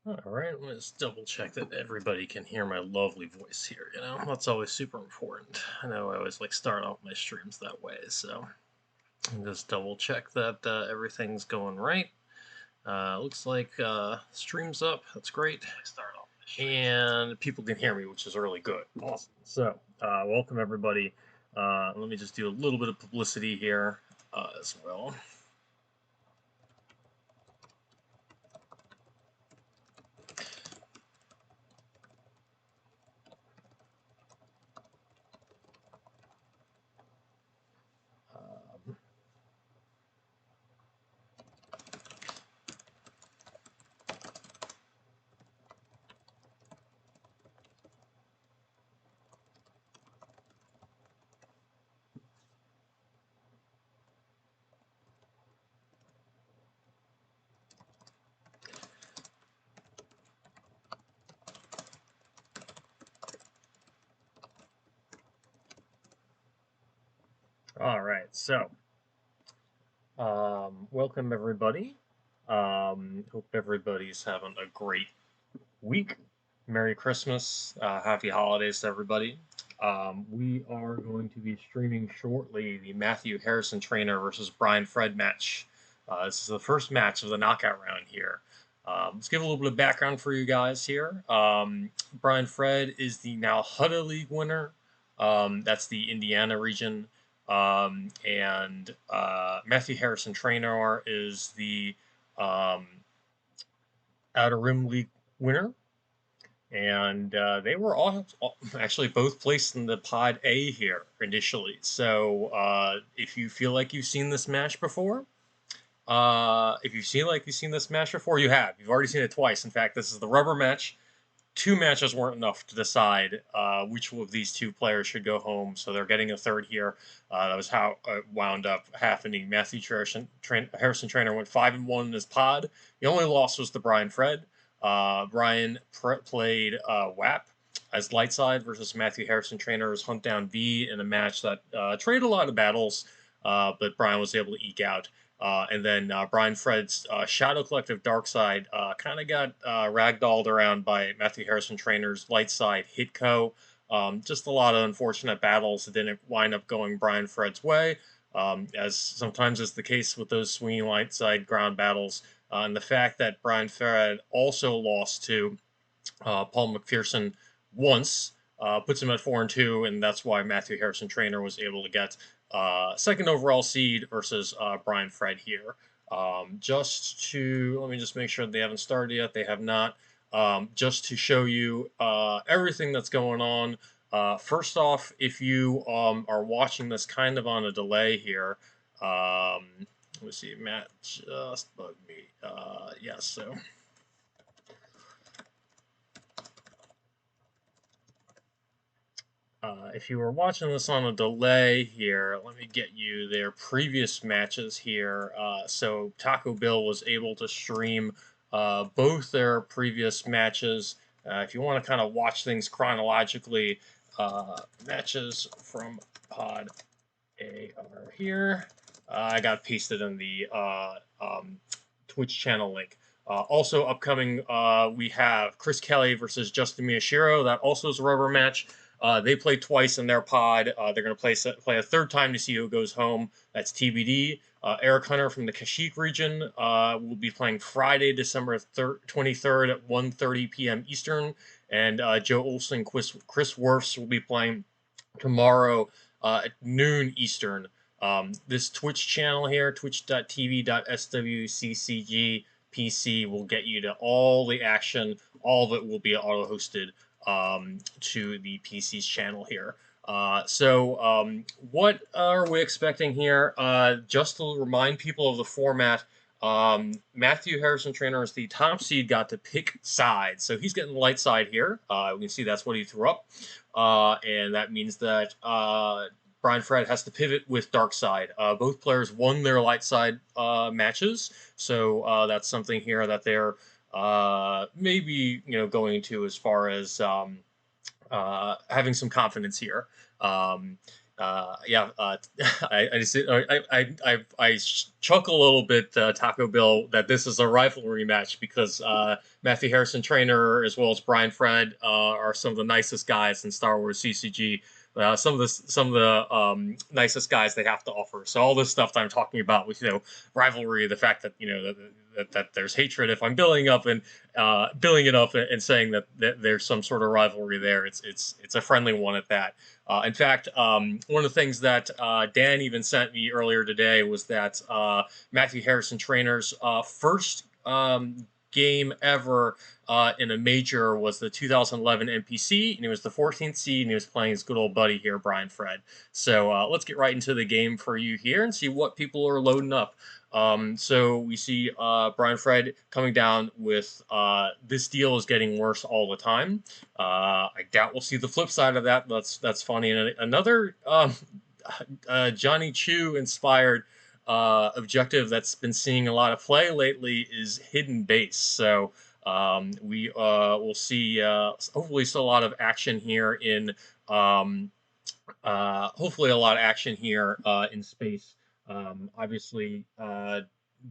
All right, I'm gonna just double check that everybody can hear my lovely voice here. That's always super important. I know I always start off my streams that way, so I'll just double check that everything's going right. Looks like stream's up. That's great. And people can hear me, which is really good. Awesome. So, welcome everybody. Let me just do a little bit of publicity here as well. All right, so welcome everybody. Hope everybody's having a great week. Merry Christmas, happy holidays to everybody. We are going to be streaming shortly the Matthew Harrison-Trainor versus Brian Fred match. This is the first match of the knockout round here. Let's give a little bit of background for you guys here. Brian Fred is the now Hutta League winner. That's the Indiana region. And Matthew Harrison-Trainor is the Outer Rim League winner. And they were all actually both placed in the Pod A here initially. So if you feel like you've seen this match before, if you feel like you've seen this match before, you have. You've already seen it twice. In fact, this is the rubber match. Two matches weren't enough to decide which of these two players should go home, so they're getting a third here. That was how it wound up happening. Matthew Harrison-Trainor went 5-1 in his pod. The only loss was to Brian Fred. Brian played WAP as light side versus Matthew Harrison-Trainor's Hunt Down V in a match that traded a lot of battles, but Brian was able to eke out. And then Brian Fred's Shadow Collective Dark Side kind of got ragdolled around by Matthew Harrison-Trainor's Light Side Hitco. Just a lot of unfortunate battles that didn't wind up going Brian Fred's way, as sometimes is the case with those swinging light side ground battles. And the fact that Brian Fred also lost to Paul McPherson once puts him at 4-2, and that's why Matthew Harrison-Trainor was able to get second overall seed versus Brian Fred here. Let me just make sure they haven't started yet. They have not. Just to show you everything that's going on. First off, if you are watching this kind of on a delay here, let me see, Matt just bugged me. Yes, so. If you were watching this on a delay here, let me get you their previous matches here. So Taco Bill was able to stream both their previous matches. If you want to kind of watch things chronologically, matches from Pod A are here. I got pasted in the Twitch channel link. Also upcoming, we have Chris Kelly versus Justin Miyashiro. That also is a rubber match. They play twice in their pod. They're going to play a third time to see who goes home. That's TBD. Eric Hunter from the Kashyyyk region will be playing Friday, December 23rd at 1:30 p.m. Eastern. And Joe Olson, Chris Worfs will be playing tomorrow at noon Eastern. This Twitch channel here, twitch.tv.swccgpc, will get you to all the action. All of it will be auto-hosted to the PC's channel here. What are we expecting here? Just to remind people of the format, Matthew Harrison-Trainor is the top seed, got to pick sides. So he's getting the light side here. We can see that's what he threw up. And that means that Brian Fred has to pivot with dark side. Both players won their light side matches. So that's something here that they're maybe going into as far as having some confidence here. Yeah, I just I chuckle a little bit, Taco Bill, that this is a rivalry match because Matthew Harrison-Trainor as well as Brian Fred are some of the nicest guys in Star Wars CCG. Some of the nicest guys they have to offer. So all this stuff that I'm talking about with rivalry, the fact that that there's hatred. If I'm billing it up and saying that there's some sort of rivalry there, it's a friendly one at that. In fact, one of the things that Dan even sent me earlier today was that Matthew Harrison-Trainor's first game ever in a major was the 2011 NPC, and he was the 14th seed, and he was playing his good old buddy here, Brian Fred. So let's get right into the game for you here and see what people are loading up. So we see Brian Fred coming down with this deal is getting worse all the time. I doubt we'll see the flip side of that. That's funny. And another Johnny Chu inspired objective that's been seeing a lot of play lately is hidden base. So we will see hopefully still a lot of action here in hopefully a lot of action here in space. Obviously,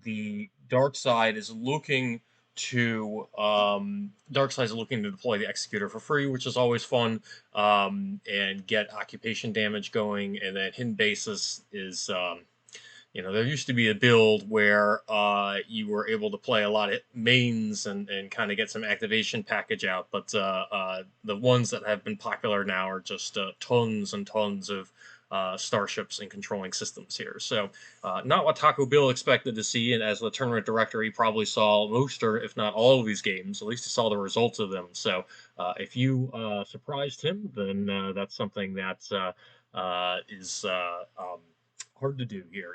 the dark side is looking to deploy the executor for free, which is always fun, and get occupation damage going. And then hidden bases is there used to be a build where you were able to play a lot of mains and kind of get some activation package out, but the ones that have been popular now are just tons and tons of starships and controlling systems here. So not what Taco Bill expected to see, and as the tournament director, he probably saw most or if not all of these games. At least he saw the results of them. So if you surprised him, then that's something that is hard to do here.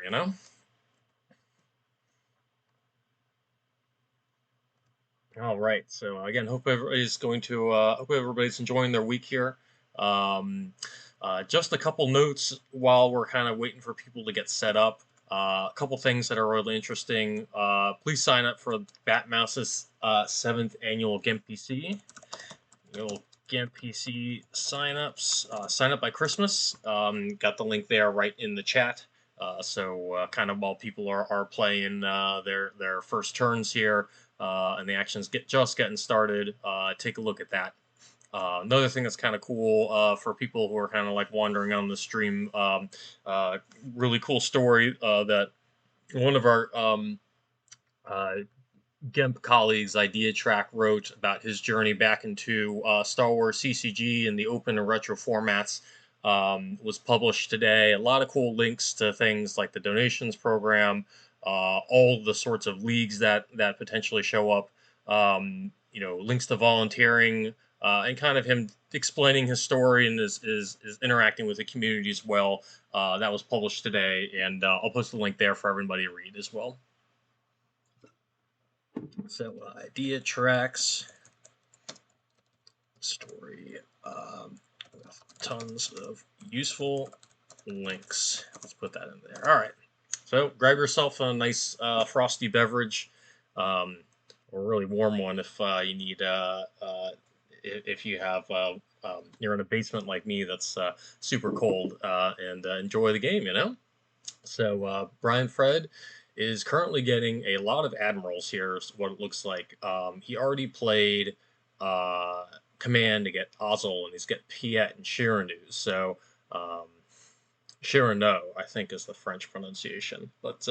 All right. So again, hope everybody's enjoying their week here. Just a couple notes while we're kind of waiting for people to get set up. A couple things that are really interesting. Please sign up for Batmouse's 7th annual GIMP PC. GIMP PC signups. Sign up by Christmas. Got the link there right in the chat. So kind of while people are playing their first turns here and the action's just getting started, take a look at that. Another thing that's kind of cool for people who are kind of like wandering on the stream, really cool story that one of our GIMP colleagues, Idea Track, wrote about his journey back into Star Wars CCG and the open and retro formats. Was published today. A lot of cool links to things like the donations program, all the sorts of leagues that potentially show up. Links to volunteering, and kind of him explaining his story and is interacting with the community as well. That was published today, and I'll post the link there for everybody to read as well. So Idea Tracks story. Tons of useful links. Let's put that in there. All right. So grab yourself a nice frosty beverage, or a really warm one if you need. If you have you're in a basement like me that's super cold, and enjoy the game. So Brian Fred is currently getting a lot of admirals here. Is what it looks like. He already played command to get Ozzel, and he's got Piet and Chiranu. So Chirano, I think, is the French pronunciation. But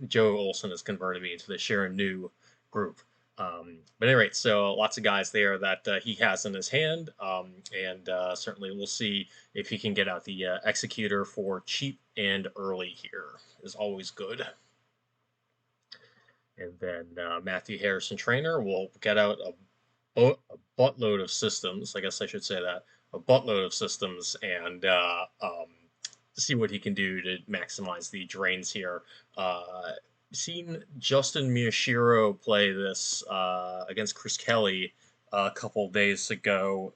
Joe Olson has converted me into the Chiranu group. But anyway, so lots of guys there that he has in his hand, and certainly we'll see if he can get out the executor for cheap and early here. Is always good. And then Matthew Harrison-Trainor will get out a buttload of systems. I guess I should say that. A buttload of systems, and see what he can do to maximize the drains here. Seen Justin Miyashiro play this against Chris Kelly a couple days ago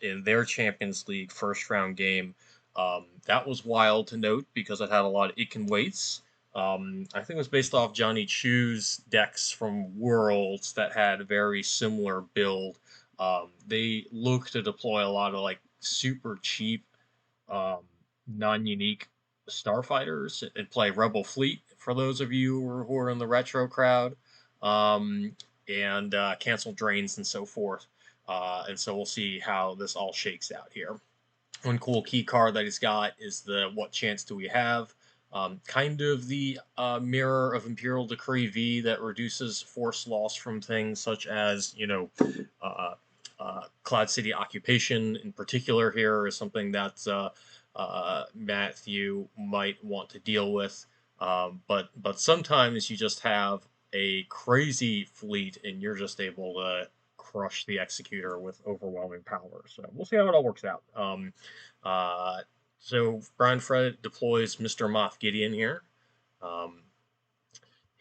in their Champions League first round game. That was wild to note because it had a lot of Iken weights. I think it was based off Johnny Chu's decks from Worlds that had a very similar build. They look to deploy a lot of like super cheap um, non-unique starfighters and play Rebel Fleet for those of you who are in the retro crowd, and cancel drains and so forth. And so we'll see how this all shakes out here. One cool key card that he's got is the What Chance Do We Have? Kind of the mirror of Imperial Decree V that reduces force loss from things such as, Cloud City Occupation in particular here is something that Matthew might want to deal with. But sometimes you just have a crazy fleet and you're just able to crush the Executor with overwhelming power. So we'll see how it all works out. Uh, so Brian Fred deploys Mr. Moff Gideon here. Um,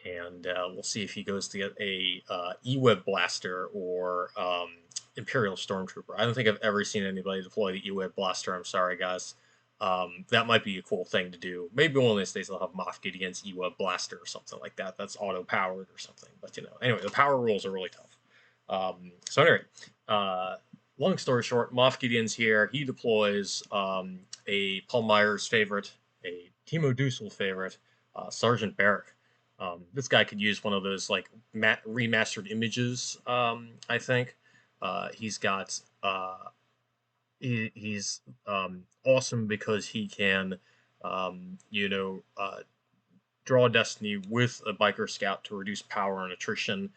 and we'll see if he goes to get a E-Web Blaster or Imperial Stormtrooper. I don't think I've ever seen anybody deploy the E-Web Blaster. I'm sorry, guys. That might be a cool thing to do. Maybe one of these days they'll have Moff Gideon's E-Web Blaster or something like that. That's auto-powered or something. But, anyway, the power rules are really tough. So anyway, long story short, Moff Gideon's here. He deploys a Paul Myers favorite, a Timo Dussel favorite, Sergeant Barrack. This guy could use one of those like remastered images. I think he's got he's awesome because he can draw destiny with a biker scout to reduce power and attrition.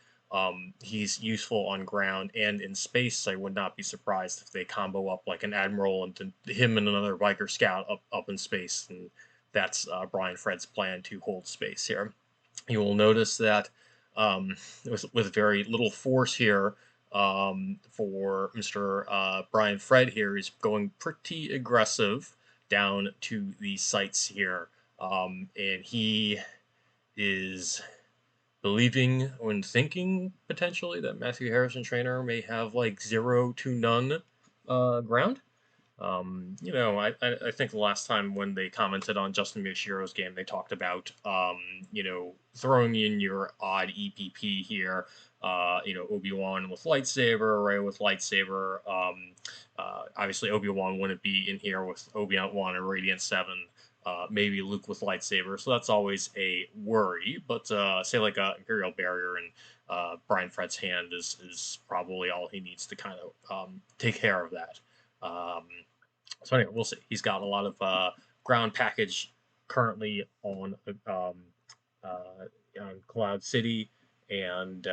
He's useful on ground and in space. I would not be surprised if they combo up like an admiral and him and another biker scout up in space, and that's Brian Fred's plan to hold space here. You will notice that with very little force here for Mr. Brian Fred here, he's going pretty aggressive down to the sites here. And he is believing and thinking potentially that Matthew Harrison-Trainor may have like 0 to none ground. I think the last time when they commented on Justin Miyachiro's game, they talked about, throwing in your odd EPP here. Obi-Wan with lightsaber, Rey with lightsaber. Obviously, Obi-Wan wouldn't be in here with Obi-Wan and Radiant 7. Maybe Luke with lightsaber, so that's always a worry. But say like a Imperial Barrier and Brian Fred's hand is probably all he needs to kind of take care of that. So anyway, we'll see. He's got a lot of ground package currently on Cloud City, and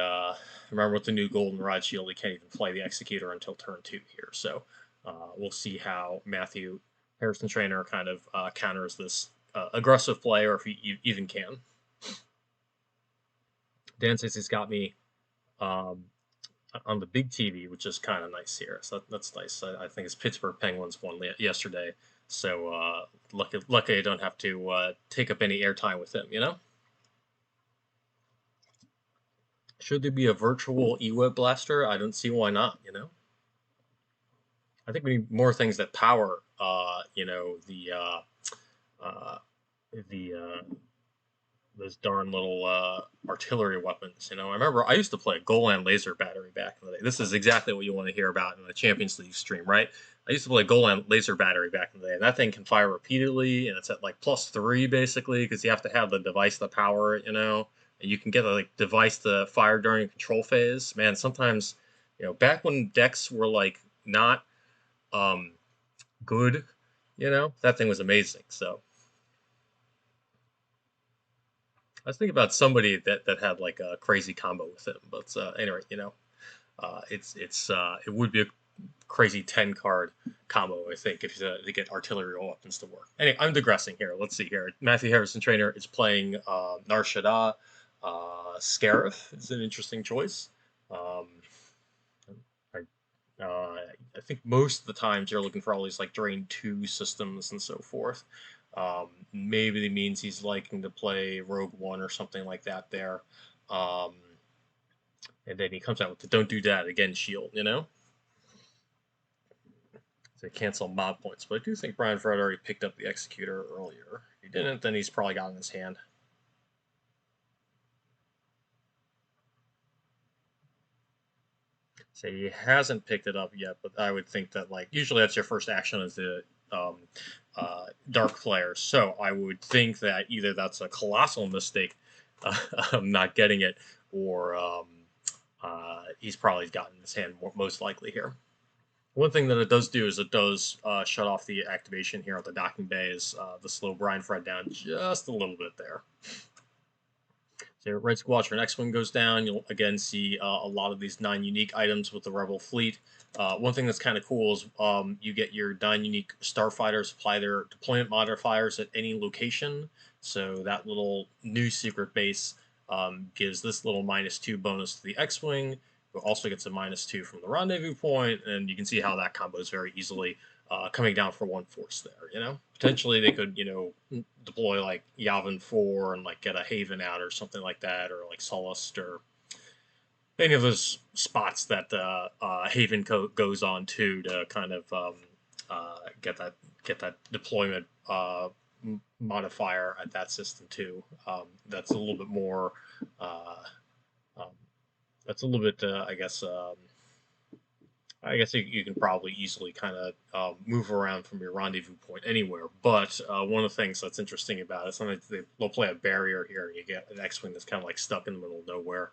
remember with the new Goldenrod shield, he can't even play the Executor until turn 2 here. So we'll see how Matthew Harrison-Trainor kind of counters this aggressive play, or if he even can. Dan says he's got me on the big TV, which is kind of nice here. So that's nice. I think it's Pittsburgh Penguins won yesterday. So lucky I don't have to take up any airtime with them, Should there be a virtual E-Web Blaster? I don't see why not, I think we need more things that power, the those darn little artillery weapons. I remember I used to play Golan laser battery back in the day. This is exactly what you want to hear about in the Champions League stream, right? I used to play Golan laser battery back in the day, and that thing can fire repeatedly, and it's at like +3 basically, because you have to have the device to power it, and you can get the device to fire during control phase. Man, sometimes, back when decks were like not good, that thing was amazing. So I was thinking about somebody that had like a crazy combo with him, but anyway, it would be a crazy 10-card combo, I think, if they get artillery weapons to work. Anyway, I'm digressing here. Let's see here. Matthew Harrison-Trainor is playing Nar Shaddaa. Scarif is an interesting choice. I think most of the times you're looking for all these like Drain 2 systems and so forth. Maybe it means he's liking to play Rogue One or something like that there. And then he comes out with the Don't Do That Again shield, To cancel mob points. But I do think Brian Fred already picked up the Executor earlier. If he didn't, then he's probably got in his hand. So he hasn't picked it up yet, but I would think that, like, usually that's your first action is to dark players. So I would think that either that's a colossal mistake, not getting it, or he's probably gotten his hand most likely here. One thing that it does do is it does shut off the activation here at the docking bays, the slow Brian Fred down just a little bit there. So Red Squadron X-Wing goes down. You'll again see a lot of these 9 unique items with the Rebel fleet. One thing that's kind of cool is you get your 9 unique starfighters apply their deployment modifiers at any location. So that little new secret base gives this little -2 bonus to the X-Wing. It also gets a -2 from the rendezvous point, and you can see how that combos very easily. Coming down for 1 force there, potentially they could, deploy like Yavin 4 and like get a Haven out or something like that, or like Sullust or any of those spots that Haven goes on to kind of get that deployment modifier at that system too. That's a little bit more. Um, that's a little bit, I guess you can probably easily kind of move around from your rendezvous point anywhere. But one of the things that's interesting about it, sometimes they'll play a barrier here, and you get an X-Wing that's kind of like stuck in the middle of nowhere.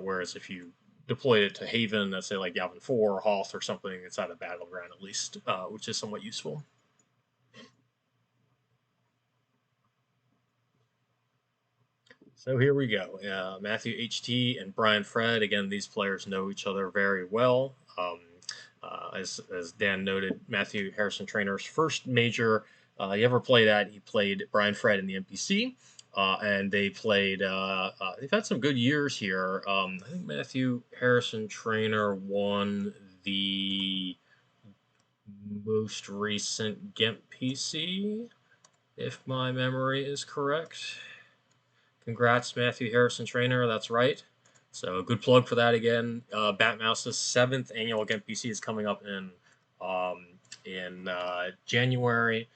Whereas if you deploy it to Haven, let's say like Yavin 4 or Hoth or something, it's at a battleground at least, which is somewhat useful. So here we go. MatthewHT and Brian Fred. Again, these players know each other very well. As Dan noted, Matthew Harrison-Trainor's first major he ever played at, he played Brian Fred in the NPC, and they played. They've had some good years here. I think Matthew Harrison-Trainor won the most recent GIMP PC, if my memory is correct. Congrats, Matthew Harrison-Trainor. That's right. So good plug for that again. Batmouse's 7th annual GIMP PC is coming up in January.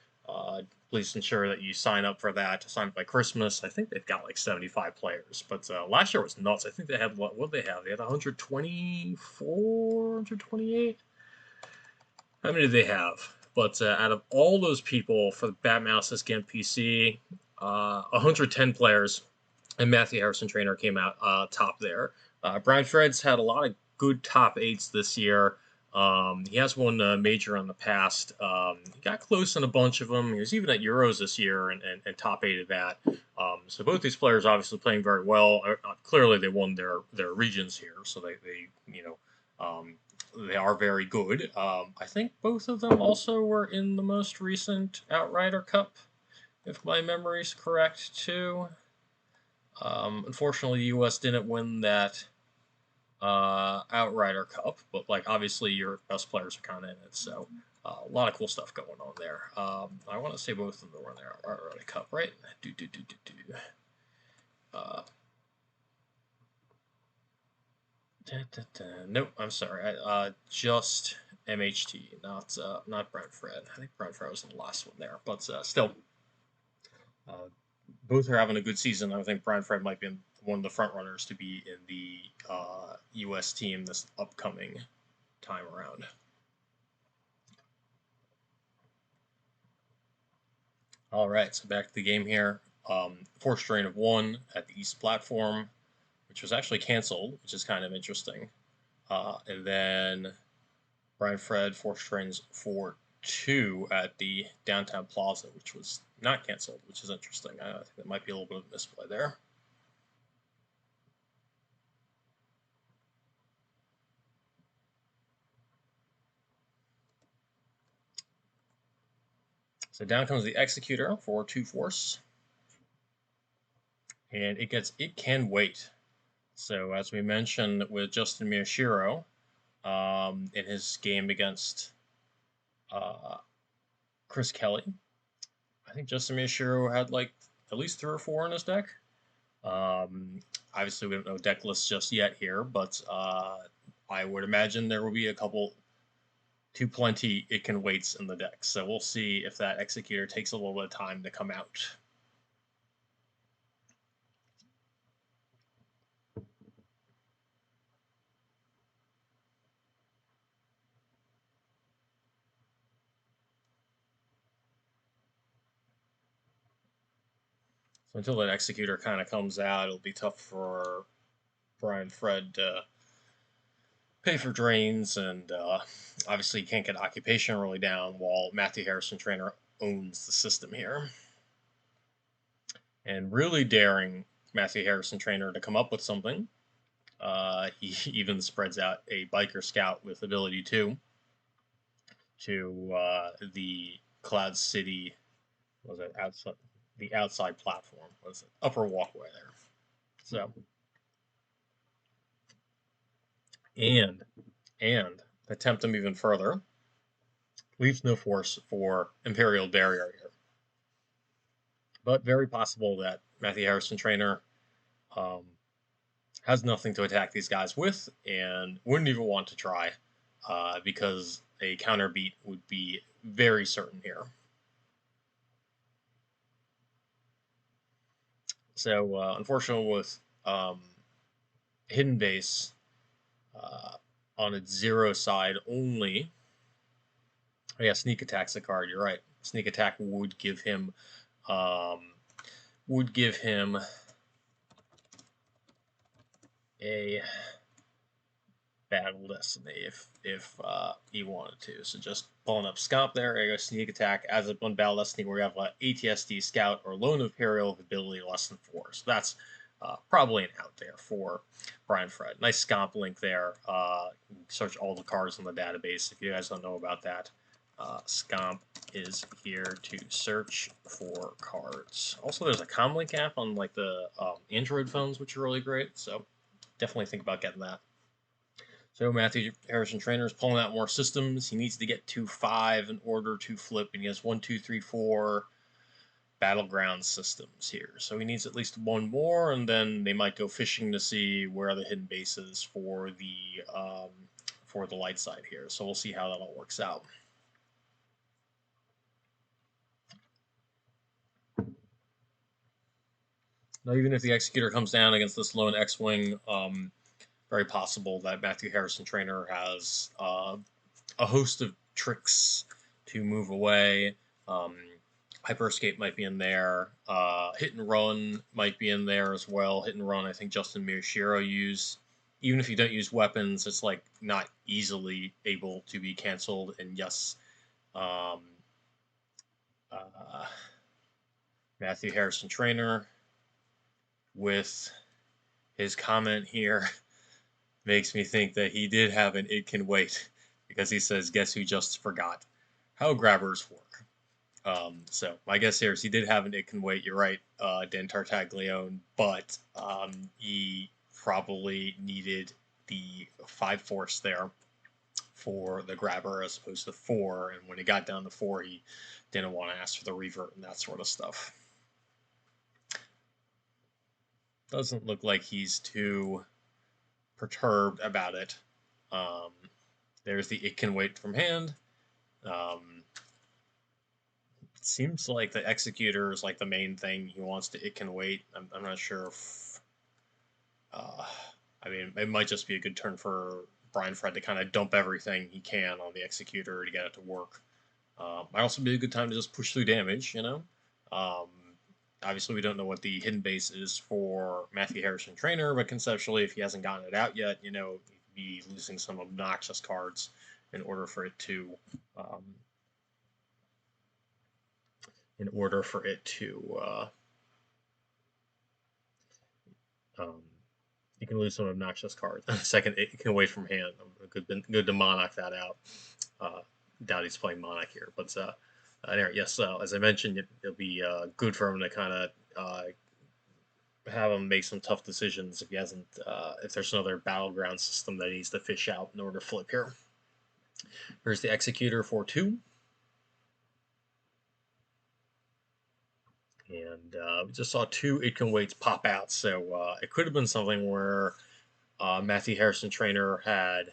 Please ensure that you sign up for that. Sign up by Christmas. I think they've got like 75 players, but last year was nuts. I think they had what did they have? They had 124, 128. How many did they have? But out of all those people for Batmouse's GIMP PC, 110 players. And Matthew Harrison-Trainor came out top there. Brian Fred's had a lot of good top 8s this year. He has won a major in the past. He got close in a bunch of them. He was even at Euros this year and top 8 of that. So both these players obviously playing very well. Clearly they won their regions here, so they are very good. I think both of them also were in the most recent Outrider Cup, if my memory is correct too. Unfortunately, the U.S. didn't win that Outrider Cup, but like obviously your best players are kind of in it, so a lot of cool stuff going on there. I want to say both of them were in their Outrider Cup, right? Nope, I'm sorry. Just MHT, not Brent Fred. I think Brent Fred was in the last one there, but still. Both are having a good season. I think Brian Fred might be one of the front runners to be in the U.S. team this upcoming time around. All right, so back to the game here. Forced Drain of 1 at the East platform, which was actually canceled, which is kind of interesting. And then Brian Fred Forced Drains for 2 at the Downtown Plaza, which was not canceled, which is interesting. I think that might be a little bit of a misplay there. So down comes the Executor for 2 force. And it can wait. So as we mentioned with Justin Miyashiro in his game against Chris Kelly, I think Justin Miyashiro had like at least 3 or 4 in his deck. Obviously, we don't know deck lists just yet here, but I would imagine there will be a couple to plenty it can waits in the deck. So we'll see if that Executor takes a little bit of time to come out. So until that executor kind of comes out, it'll be tough for Brian Fred to pay for drains, and obviously you can't get occupation really down while Matthew Harrison-Trainor owns the system here. And really daring Matthew Harrison-Trainor to come up with something. He even spreads out a biker scout with ability 2 to the Cloud City, was it outside, the outside platform, was it upper walkway there. So, and to tempt him even further, leaves no force for Imperial Barrier here. But very possible that Matthew Harrison-Trainor has nothing to attack these guys with and wouldn't even want to try because a counter beat would be very certain here. So unfortunately with Hidden Base on its 0 side only, oh yeah, Sneak Attack's a card, you're right. Sneak Attack would give him a Battle Destiny if he wanted to. So just pulling up Scomp there, I go Sneak Attack as a one Battle Destiny where you have ATSD Scout or Lone Imperial with ability less than 4. So that's probably an out there for Brian Fred. Nice Scomp link there. Search all the cards in the database if you guys don't know about that. Scomp is here to search for cards. Also, there's a Comlink app on like the Android phones, which are really great. So definitely think about getting that. So Matthew Harrison-Trainor is pulling out more systems. He needs to get to 5 in order to flip, and he has 1, 2, 3, 4 battleground systems here. So he needs at least one more, and then they might go fishing to see where the hidden base is for the light side here. So we'll see how that all works out. Now, even if the Executor comes down against this lone X-Wing, very possible that Matthew Harrison-Trainor has a host of tricks to move away. Hyper Escape might be in there. Hit and Run might be in there as well. Hit and Run, I think Justin Miyashiro used. Even if you don't use weapons, it's like not easily able to be canceled. And yes, Matthew Harrison-Trainor with his comment here makes me think that he did have an It Can Wait, because he says, guess who just forgot how grabbers work. So my guess here is he did have an It Can Wait, you're right, Dan Tartaglione, but he probably needed the 5 force there for the grabber as opposed to 4, and when he got down to 4, he didn't want to ask for the revert and that sort of stuff. Doesn't look like he's too perturbed about it. There's the It Can Wait from hand. It seems like the Executor is like the main thing he wants to It Can Wait. I'm not sure if... I mean, it might just be a good turn for Brian Fred to kind of dump everything he can on the Executor to get it to work. Might also be a good time to just push through damage, you know? Obviously, we don't know what the hidden base is for Matthew Harrison-Trainor, but conceptually, if he hasn't gotten it out yet, you know, he'd be losing some obnoxious cards in order for it to, you can lose some obnoxious cards. Second, it can wait from hand. Good to Monarch that out. Doubt he's playing Monarch here, but anyway, yes. As I mentioned, it'll be good for him to kind of have him make some tough decisions if he hasn't. If there's another battleground system that he needs to fish out in order to flip here. Here's the Executor for 2. And we just saw 2 It Can Waits pop out, so it could have been something where Matthew Harrison-Trainor had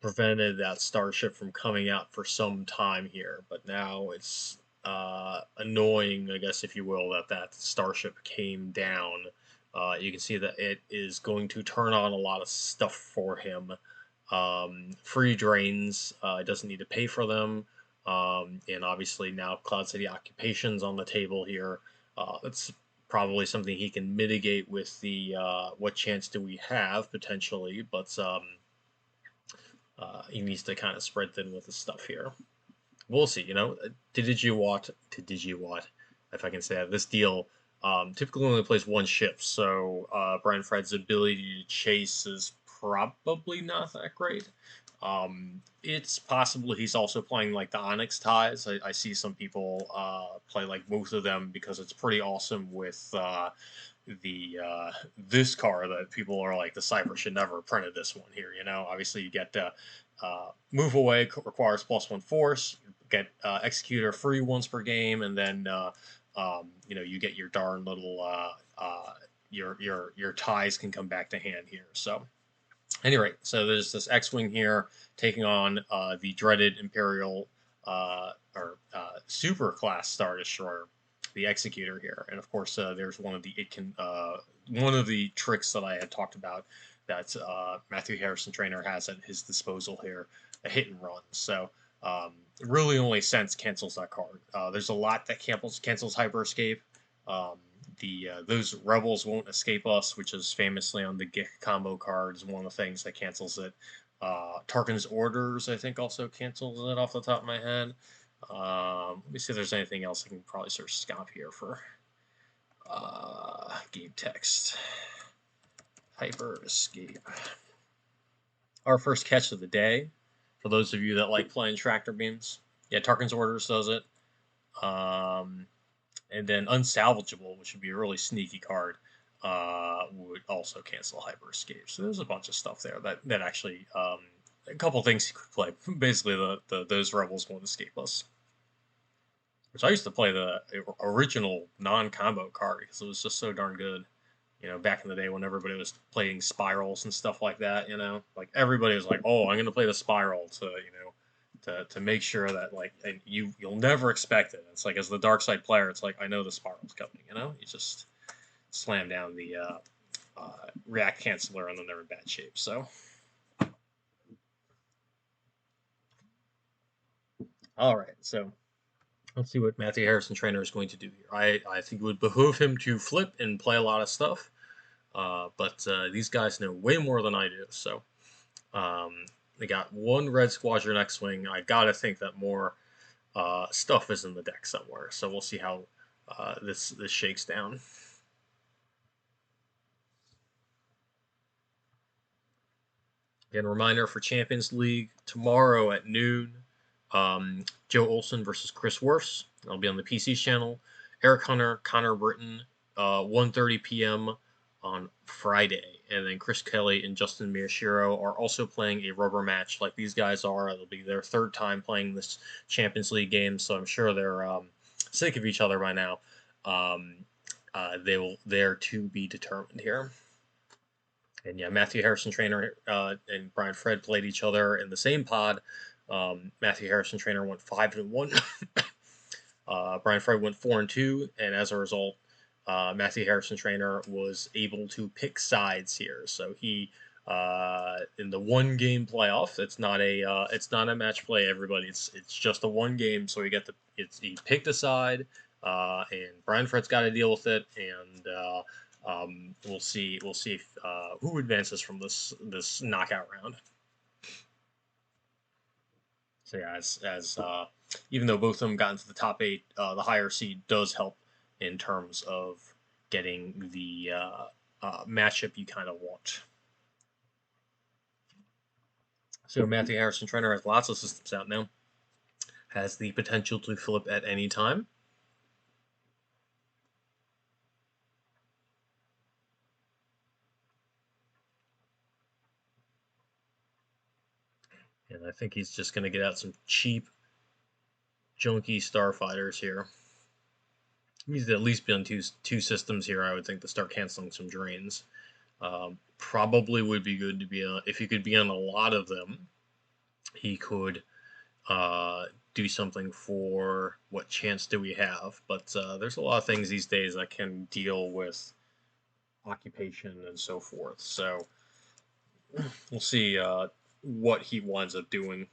prevented that starship from coming out for some time here, but now it's annoying, I guess, if you will, that starship came down. You can see that it is going to turn on a lot of stuff for him. Free drains, it doesn't need to pay for them. And obviously now Cloud City Occupation's on the table here. That's probably something he can mitigate with the what chance do we have potentially, but he needs to kind of spread thin with his stuff here. We'll see. TDIGWATT, if I can say that, this deal typically only plays one shift, so Brian Fred's ability to chase is probably not that great. It's possible he's also playing like the Onyx ties. I see some people play like both of them because it's pretty awesome with the this car that people are like the Cypher should never have printed this one here. Obviously you get move away requires +1 force, get executor free once per game, and then you get your darn little your ties can come back to hand here. So anyway, so there's this X-wing here taking on the dreaded Imperial or super class Star Destroyer, the Executor here, and of course there's one of the tricks that I had talked about that Matthew Harrison-Trainor has at his disposal here, a hit and run. So really only sense cancels that card. There's a lot that cancels Hyper Escape. Those rebels won't escape us, which is famously on the Gick combo cards, one of the things that cancels it. Tarkin's Orders, I think, also cancels it off the top of my head. Let me see if there's anything else I can probably search Scomp here for. Game text. Hyper Escape. Our first catch of the day, for those of you that like playing Tractor Beams. Yeah, Tarkin's Orders does it. And then Unsalvageable, which would be a really sneaky card, would also cancel Hyper Escape. So there's a bunch of stuff there that actually, a couple things you could play. Basically, those rebels won't escape us. Which I used to play the original non-combo card because it was just so darn good. Back in the day when everybody was playing spirals and stuff like that, like everybody was like, "Oh, I'm going to play the spiral to make sure that and you'll never expect it." It's like as the dark side player, it's like I know the spiral's coming. You just slam down the react canceller and then they're in bad shape. So, all right, so let's see what Matthew Harrison-Trainor is going to do here. I think it would behoove him to flip and play a lot of stuff. But these guys know way more than I do. So they got one Red Squadron X-Wing. I gotta think that more stuff is in the deck somewhere. So we'll see how this shakes down. Again, reminder for Champions League tomorrow at noon. Joe Olson versus Chris Worfs. I'll be on the PC channel. Eric Hunter, Connor Britton, 1:30 p.m. on Friday. And then Chris Kelly and Justin Miyashiro are also playing a rubber match like these guys are. It'll be their third time playing this Champions League game, so I'm sure they're sick of each other by now. They're to be determined here. And yeah, Matthew Harrison-Trainor and Brian Fred played each other in the same pod. Matthew Harrison-Trainor went 5-1. Brian Fred went 4-2, and as a result, Matthew Harrison-Trainor was able to pick sides here. So he, in the one game playoff, it's not a match play. Everybody, it's just a one game. So he picked a side, and Brian Fred's got to deal with it, and we'll see if, who advances from this knockout round. So yeah, as even though both of them got into the top 8, the higher seed does help in terms of getting the matchup you kind of want. So Matthew Harrison-Trainor has lots of systems out now. Has the potential to flip at any time. And I think he's just going to get out some cheap, junky starfighters here. He needs to at least be on two systems here, I would think, to start canceling some drains. Probably would be good to be if he could be on a lot of them, he could do something for what chance do we have. But there's a lot of things these days that can deal with occupation and so forth. So we'll see what he winds up doing.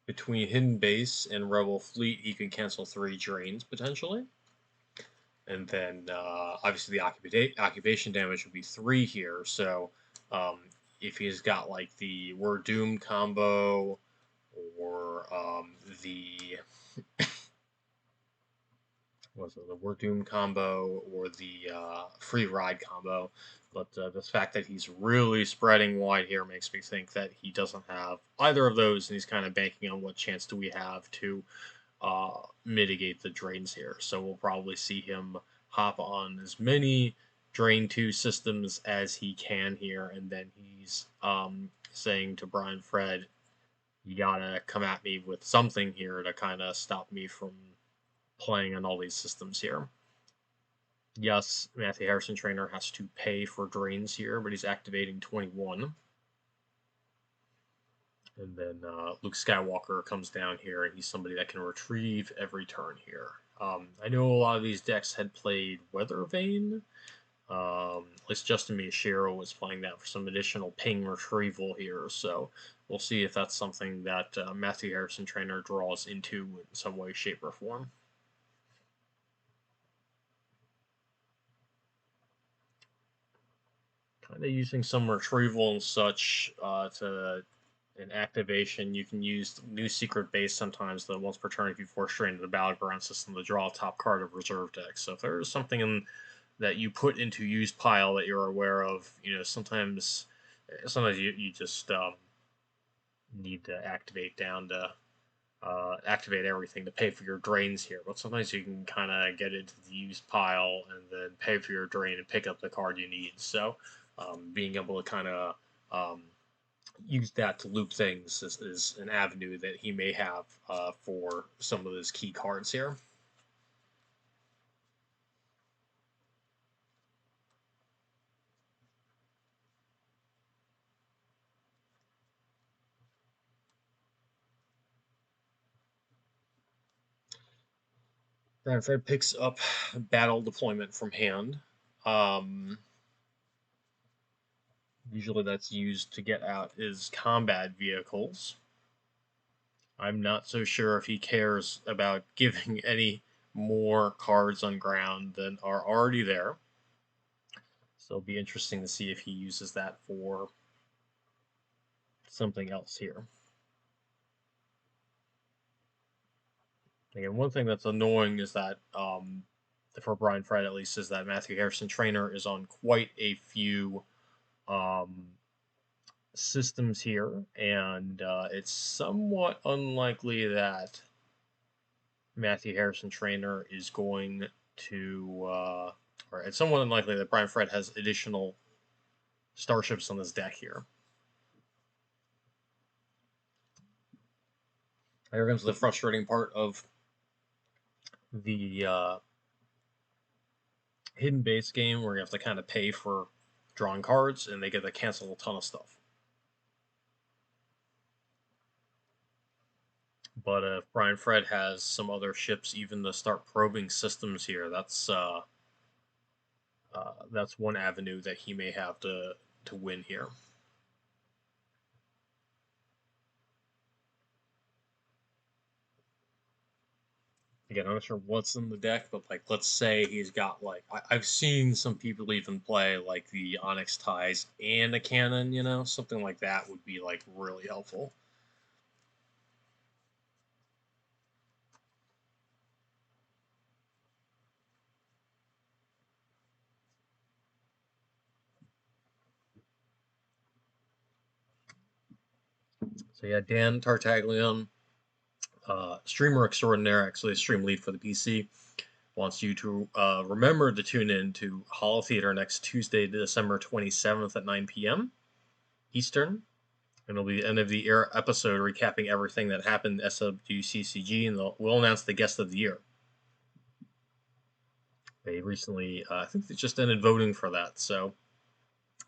between Hidden Base and Rebel Fleet, he could cancel 3 drains potentially. And then obviously the occupation damage would be 3 here. So if he's got like the We're Doomed combo or the was it the We're Doomed combo or the Free Ride combo. But the fact that he's really spreading wide here makes me think that he doesn't have either of those, and he's kind of banking on what chance do we have to mitigate the drains here. So we'll probably see him hop on as many Drain 2 systems as he can here, and then he's saying to Brian Fred, you gotta come at me with something here to kind of stop me from playing on all these systems here. Yes, Matthew Harrison-Trainor has to pay for drains here, but he's activating 21. And then Luke Skywalker comes down here, and he's somebody that can retrieve every turn here. I know a lot of these decks had played Weather Vane. At least Justin Miyashiro was playing that for some additional ping retrieval here, so we'll see if that's something that Matthew Harrison-Trainor draws into in some way, shape, or form. Kind of using some retrieval and such to an activation. You can use new secret base sometimes that once per turn if you force strain to the battleground system to draw a top card of reserve deck. So if there is something that you put into use pile that you're aware of, sometimes you just need to activate down to activate everything to pay for your drains here. But sometimes you can kind of get into the use pile and then pay for your drain and pick up the card you need. So being able to kind of use that to loop things is an avenue that he may have for some of his key cards here. Brian Fred picks up Battle Deployment from hand. Usually that's used to get out his combat vehicles. I'm not so sure if he cares about giving any more cards on ground than are already there. So it'll be interesting to see if he uses that for something else here. Again, one thing that's annoying is that, for Brian Fred at least, is that Matthew Harrison-Trainor is on quite a few systems here, and it's somewhat unlikely that Matthew Harrison-Trainor is going to, or it's somewhat unlikely that Brian Fred has additional starships on his deck here. Here comes the frustrating part of the hidden base game where you have to kind of pay for drawing cards and they get to cancel a ton of stuff. But if Brian Fred has some other ships even to start probing systems here, that's one avenue that he may have to win here. Again, I'm not sure what's in the deck, but like, let's say he's got like, I've seen some people even play like the Onyx Ties and a cannon, something like that would be like really helpful. So yeah, Dan Tartaglione, streamer extraordinaire, actually a stream lead for the PC, wants you to remember to tune in to Holo Theater next Tuesday, December 27th at 9 p.m. Eastern. And it'll be the end of the episode recapping everything that happened at SWCCG, and we'll announce the guest of the year. They recently, I think they just ended voting for that, so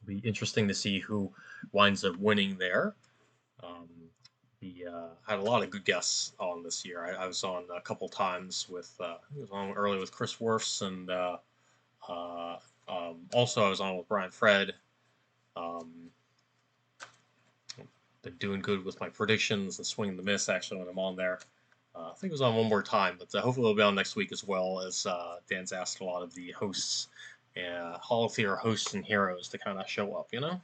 it'll be interesting to see who winds up winning there. Had a lot of good guests on this year. I was on a couple times with, I was on early with Chris Worfs, and also I was on with Brian Fred. been doing good with my predictions and swing and the miss actually when I'm on there. I think it was on one more time, but hopefully it'll be on next week as well, as Dan's asked a lot of the hosts, Hall of Theater hosts and heroes to kind of show up, you know?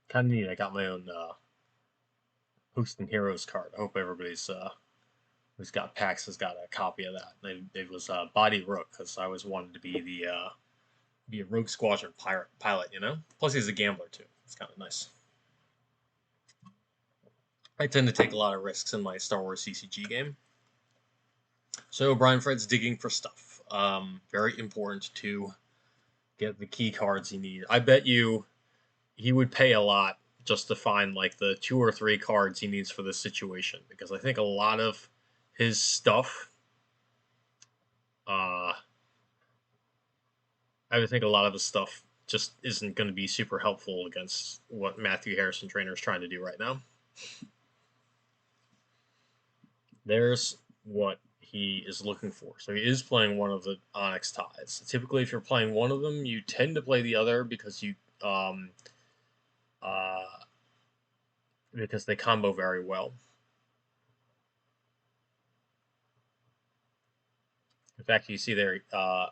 Kind of neat. I got my own host and heroes card. I hope everybody's who's got packs has got a copy of that. It was Body Rook, because I always wanted to be a Rogue Squadron pilot, you know? Plus he's a gambler too. It's kind of nice. I tend to take a lot of risks in my Star Wars CCG game. So Brian Fred's digging for stuff. Very important to get the key cards he needs. I bet you he would pay a lot just to find like the 2 or 3 cards he needs for this situation, because I think a lot of his stuff, I would think a lot of his stuff just isn't going to be super helpful against what Matthew Harrison-Trainor is trying to do right now. There's what he is looking for. So he is playing one of the Onyx ties. Typically, if you're playing one of them, you tend to play the other because because they combo very well. In fact, you see there,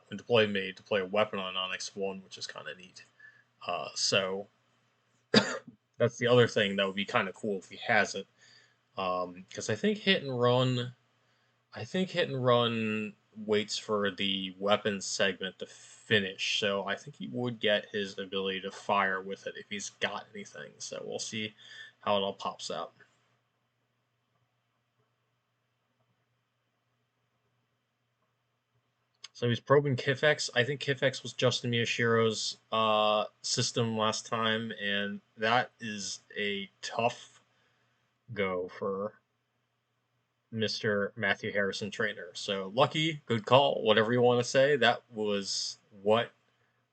when deploy made to play a weapon on Onyx 1, which is kind of neat. So that's the other thing that would be kind of cool if he has it. Because I think hit and run waits for the weapons segment to finish, so I think he would get his ability to fire with it if he's got anything. So we'll see how it all pops out. So he's probing Kifex. I think Kifex was Justin Miyashiro's system last time, and that is a tough go for Mr. Matthew Harrison-Trainor. So lucky, good call, whatever you want to say. That was what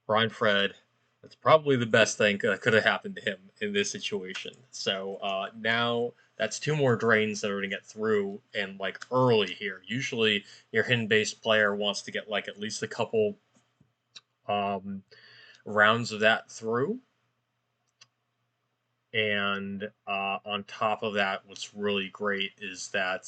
Brian Fred, that's probably the best thing that could have happened to him in this situation. So now that's 2 more drains that are going to get through, and like early here. Usually your hidden-based player wants to get like at least a couple rounds of that through. And on top of that, what's really great is that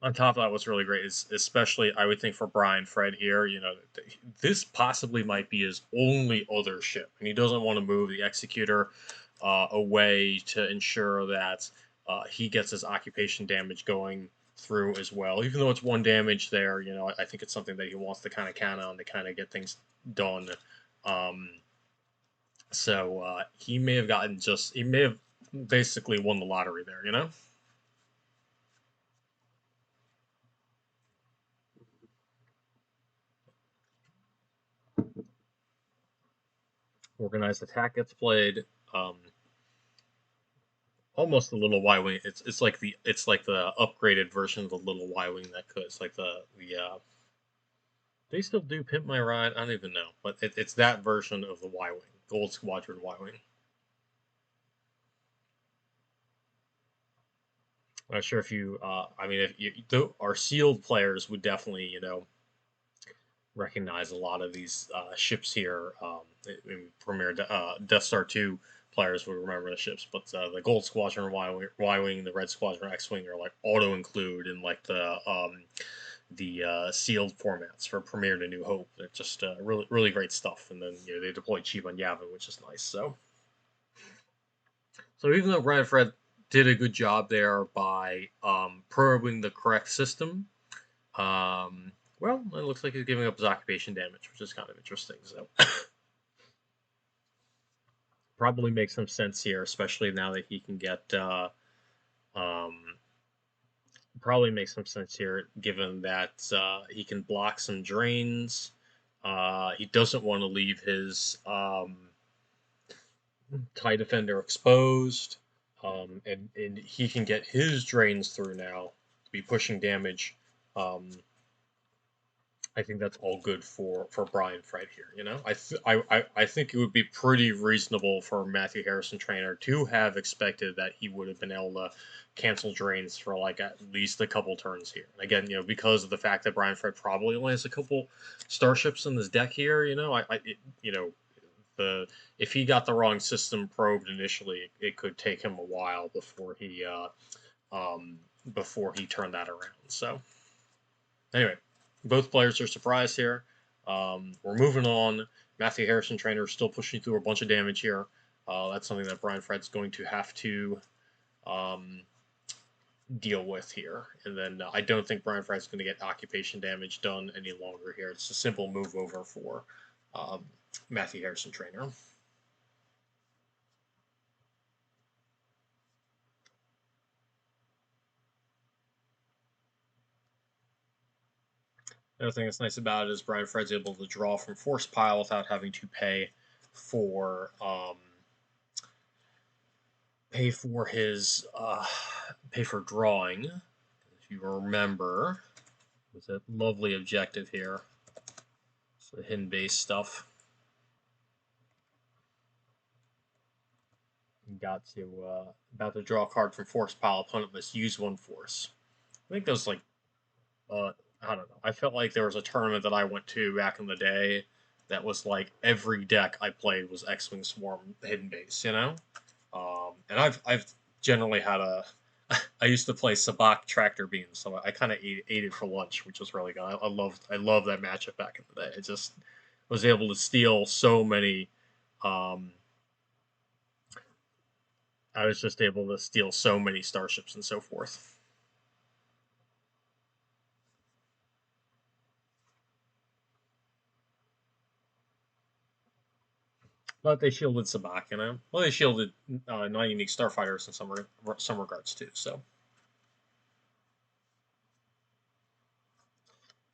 on top of that, what's really great is, especially I would think for Brian Fred here, you know, this possibly might be his only other ship, and he doesn't want to move the Executor away to ensure that he gets his occupation damage going through as well. Even though it's 1 damage there, you know, I think it's something that he wants to kind of count on to kind of get things done. So he may have he may have basically won the lottery there, you know? Organized attack gets played. Almost the little Y-wing. It's like the upgraded version of the little Y-wing that could. It's like they still do Pimp My Ride. I don't even know, but it's that version of the Y-wing, Gold Squadron Y-wing. I'm not sure if you. I mean, if our sealed players would definitely, you know, recognize a lot of these ships here. In Premier Death Star 2 players would remember the ships, but the Gold Squadron Y-wing, the Red Squadron X-wing are like auto include in like the sealed formats for Premier to New Hope. They're just really really great stuff. And then you know they deploy cheap on Yavin, which is nice. So even though Brian Fred did a good job there by probing the correct system, well, it looks like he's giving up his occupation damage, which is kind of interesting. So probably makes some sense here, especially now that he can get. Probably makes some sense here, given that he can block some drains. He doesn't want to leave his TIE Defender exposed, and he can get his drains through now to be pushing damage. I I think that's all good for Brian Fred here. You know, I think it would be pretty reasonable for Matthew Harrison-Trainor to have expected that he would have been able to cancel drains for like at least a couple turns here. And again, you know, because of the fact that Brian Fred probably only has a couple starships in his deck here, you know, you know, the if he got the wrong system probed initially, it could take him a while um, before he turned that around. So anyway, both players are surprised here. We're moving on. Matthew Harrison-Trainor is still pushing through a bunch of damage here. That's something that Brian Fred's going to have to um, deal with here. And then I don't think Brian Fred's going to get occupation damage done any longer here. It's a simple move over for um, Matthew Harrison-Trainor. The other thing that's nice about it is Brian Fred's able to draw from Force Pile without having to for pay for his pay for drawing. If you remember, with a lovely objective here, so hidden base stuff. You got to about to draw a card from Force Pile. Opponent must use one force. I think those like I don't know. I felt like there was a tournament that I went to back in the day that was like every deck I played was X-Wing Swarm hidden base, you know. And I've generally had a I used to play Sabak Tractor Beams, so I kind of ate it for lunch, which was really good. I loved that matchup back in the day. It just was able to steal so many. Um, I was just able to steal so many starships and so forth. But they shielded Sabak, you know. Well, they shielded non-unique starfighters in some regards too.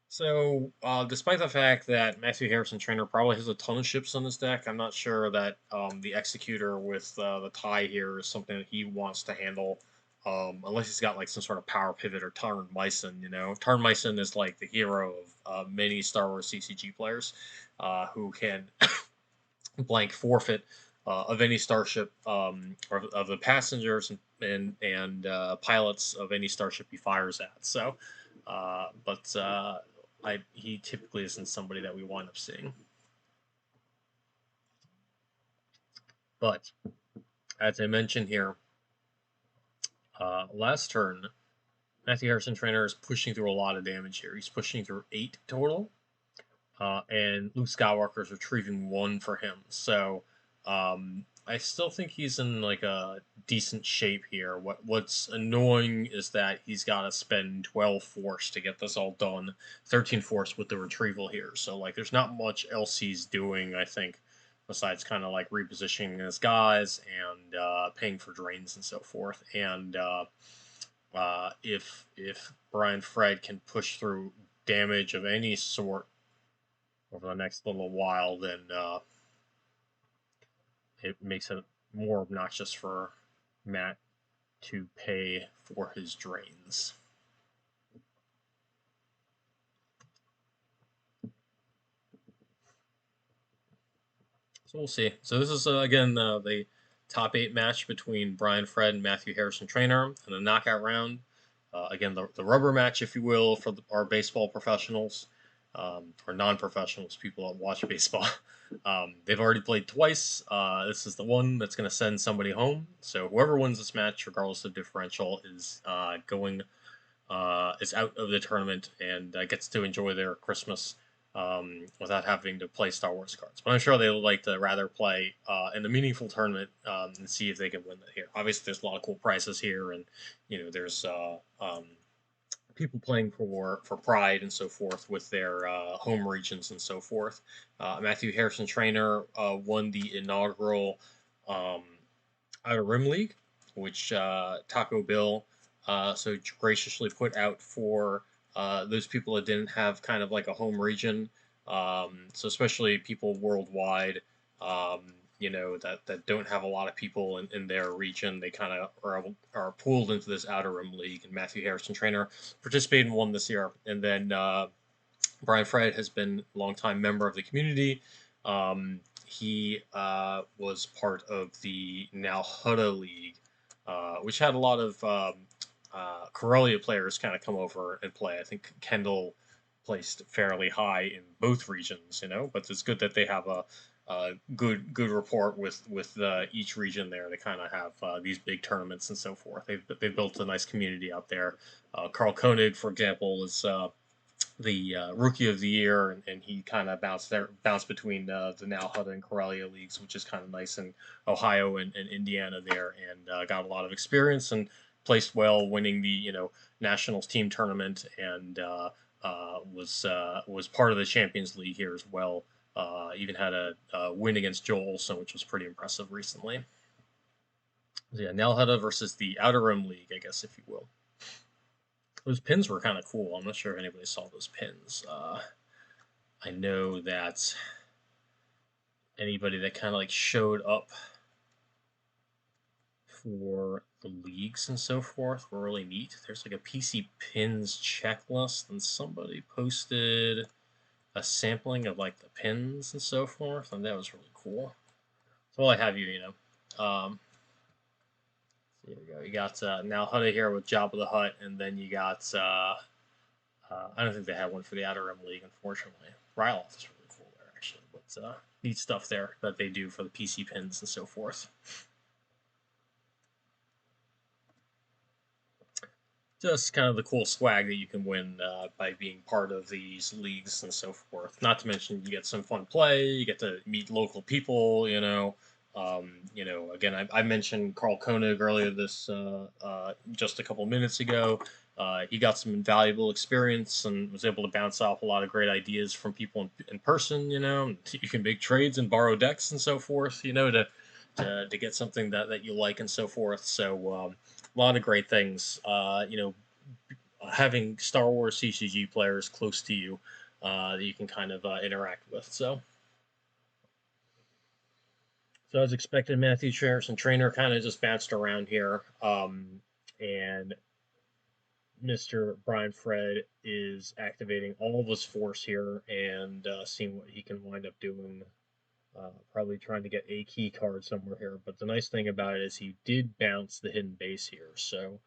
So, despite the fact that Matthew Harrison-Trainor probably has a ton of ships on his deck, I'm not sure that the Executor with the tie here is something that he wants to handle, unless he's got like some sort of power pivot or Tarn Myson. You know, Tarn Myson is like the hero of many Star Wars CCG players who can blank forfeit of any starship or of the passengers and pilots of any starship he fires at. So, but he typically isn't somebody that we wind up seeing. But as I mentioned here, last turn, Matthew Harrison-Trainor is pushing through a lot of damage here. He's pushing through 8 total, and Luke Skywalker is retrieving 1 for him. So I still think he's in like a decent shape here. What's annoying is that he's got to spend 12 force to get this all done, 13 force with the retrieval here. So like, there's not much else he's doing, I think, besides kind of like repositioning his guys and paying for drains and so forth. And if Brian Fred can push through damage of any sort over the next little while, then it makes it more obnoxious for Matt to pay for his drains. So we'll see. So this is again the top 8 match between Brian Fred and Matthew Harrison-Trainor in the knockout round. Again, the rubber match, if you will, for our baseball professionals or non-professionals, people that watch baseball. They've already played twice. This is the one that's going to send somebody home. So whoever wins this match, regardless of differential, is is out of the tournament and gets to enjoy their Christmas without having to play Star Wars cards. But I'm sure they would like to rather play in a meaningful tournament and see if they can win it here. Obviously, there's a lot of cool prizes here, and you know, there's people playing for pride and so forth with their home regions and so forth. Matthew Harrison-Trainor won the inaugural Outer Rim League, which Taco Bill so graciously put out for those people that didn't have kind of like a home region. So especially people worldwide, you know, that don't have a lot of people in their region. They kind of are pooled into this Outer Rim League, and Matthew Harrison-Trainor participated in one this year. And then Brian Fred has been a longtime member of the community. He was part of the now Hutta League, which had a lot of Corellia players kind of come over and play. I think Kendall placed fairly high in both regions, but it's good that they have a good rapport with each region there. They kind of have these big tournaments and so forth. They've built a nice community out there. Carl Koenig, for example, is the rookie of the year, and he kind of bounced between the now Hutta and Corellia leagues, which is kind of nice in Ohio and Indiana there, and got a lot of experience and placed well, winning the nationals team tournament, and was part of the Champions League here as well. Even had a win against Joel Olson, which was pretty impressive recently. So yeah, Nal Hutta versus the Outer Rim League, I guess, if you will. Those pins were kind of cool. I'm not sure if anybody saw those pins. I know that anybody that kind of like showed up for the leagues and so forth were really neat. There's like a PC pins checklist, and somebody posted a sampling of like the pins and so forth, and that was really cool. So while I have you, here we go. You got Nal Hutta here with Jabba the Hutt, and then you got I don't think they had one for the Outer Rim League, unfortunately. Ryloth is really cool there, actually. But neat stuff there that they do for the PC pins and so forth. Just kind of the cool swag that you can win by being part of these leagues and so forth. Not to mention you get some fun play, you get to meet local people, again, I mentioned Carl Koenig earlier this just a couple minutes ago. He got some invaluable experience and was able to bounce off a lot of great ideas from people in person. You can make trades and borrow decks and so forth. To get something that you like and so forth. So a lot of great things. Having Star Wars CCG players close to you that you can kind of interact with. So as expected, Matthew Harrison-Trainor kind of just bounced around here, and Mr. Brian Fred is activating all of his force here and seeing what he can wind up doing. Probably trying to get a key card somewhere here, but the nice thing about it is he did bounce the hidden base here, so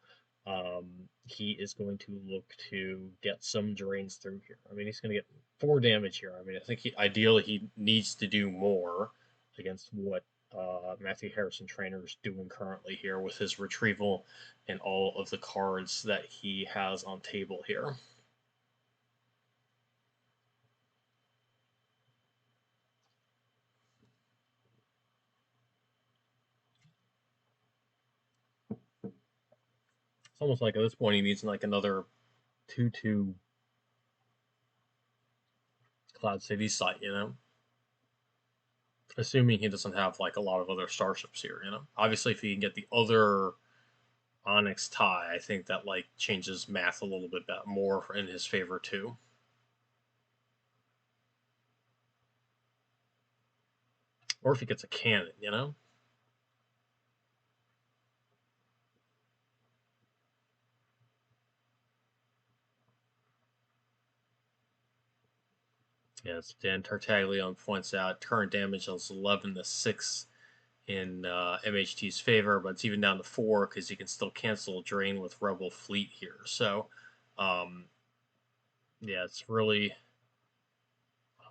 he is going to look to get some drains through here. I mean, he's going to get 4 damage here. I mean, I think ideally he needs to do more against what Matthew Harrison-Trainor is doing currently here with his retrieval and all of the cards that he has on table here. It's almost like at this point he needs like another 2/2 Cloud City site, Assuming he doesn't have like a lot of other starships here, Obviously, if he can get the other Onyx tie, I think that like changes math a little bit more in his favor too. Or if he gets a cannon, Yes, Dan Tartaglione points out current damage is 11-6 in MHT's favor, but it's even down to 4 because he can still cancel a drain with Rebel Fleet here. So, yeah, it's really.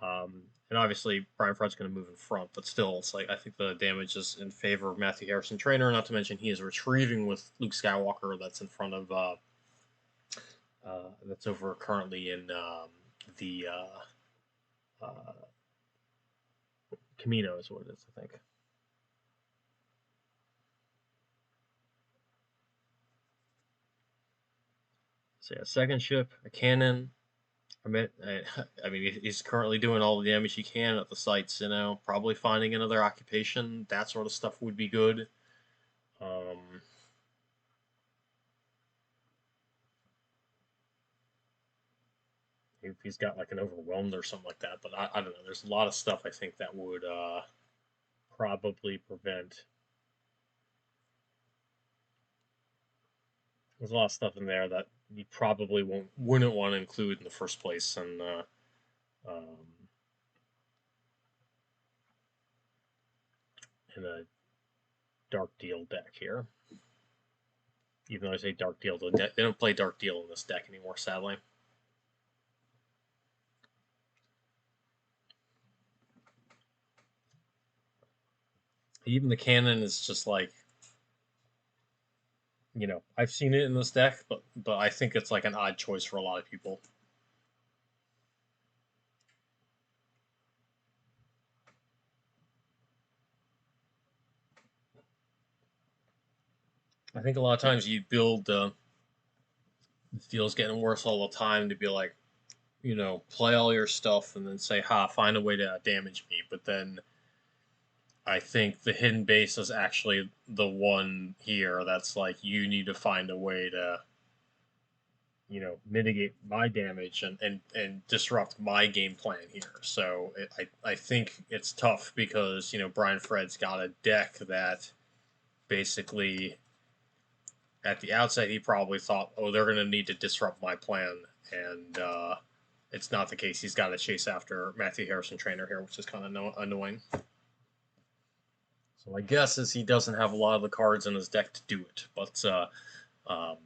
And obviously, Brian Fred's going to move in front, but still, it's like I think the damage is in favor of Matthew Harrison-Trainor. Not to mention he is retrieving with Luke Skywalker. That's in front of. That's over currently in the Camino is what it is, I think. So yeah, second ship, a cannon. I mean, he's currently doing all the damage he can at the sites. Probably finding another occupation. That sort of stuff would be good. If he's got like an overwhelmed or something like that, but I don't know. There's a lot of stuff I think that would probably prevent. There's a lot of stuff in there that you probably wouldn't want to include in the first place, and in a Dark Deal deck here. Even though I say Dark Deal, they don't play Dark Deal in this deck anymore, sadly. Even the cannon is just like, I've seen it in this deck, but I think it's like an odd choice for a lot of people. I think a lot of times you build the deal's getting worse all the time to be like, play all your stuff and then say, find a way to damage me. But then I think the hidden base is actually the one here that's like, you need to find a way to, mitigate my damage and disrupt my game plan here. So I think it's tough because, Brian Fred's got a deck that basically at the outset he probably thought, oh, they're going to need to disrupt my plan. And it's not the case. He's got to chase after Matthew Harrison-Trainor here, which is kind of annoying. So my guess is he doesn't have a lot of the cards in his deck to do it. But um,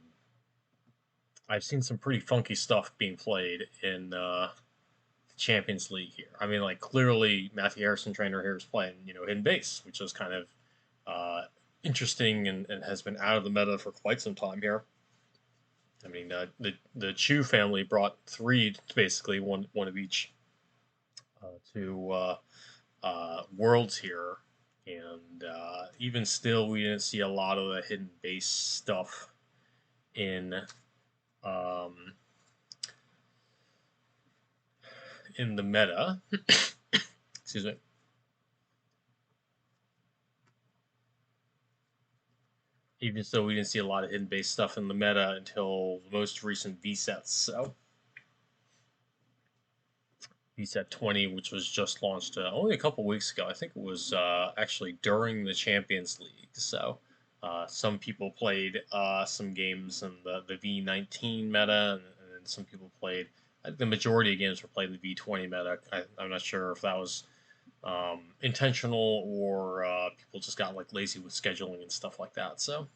I've seen some pretty funky stuff being played in the Champions League here. I mean, like, clearly Matthew Harrison-Trainor here is playing, hidden base, which is kind of interesting and has been out of the meta for quite some time here. I mean, the Chu family brought three, basically one of each, to Worlds here, and even still, we didn't see a lot of the hidden base stuff in in the meta. Excuse me. Even so, we didn't see a lot of hidden base stuff in the meta until the most recent V sets. So VSET 20, which was just launched only a couple weeks ago. I think it was actually during the Champions League. So some people played some games in the V19 meta, and some people played. The majority of games were played in the V20 meta. I'm not sure if that was intentional or people just got like lazy with scheduling and stuff like that. So.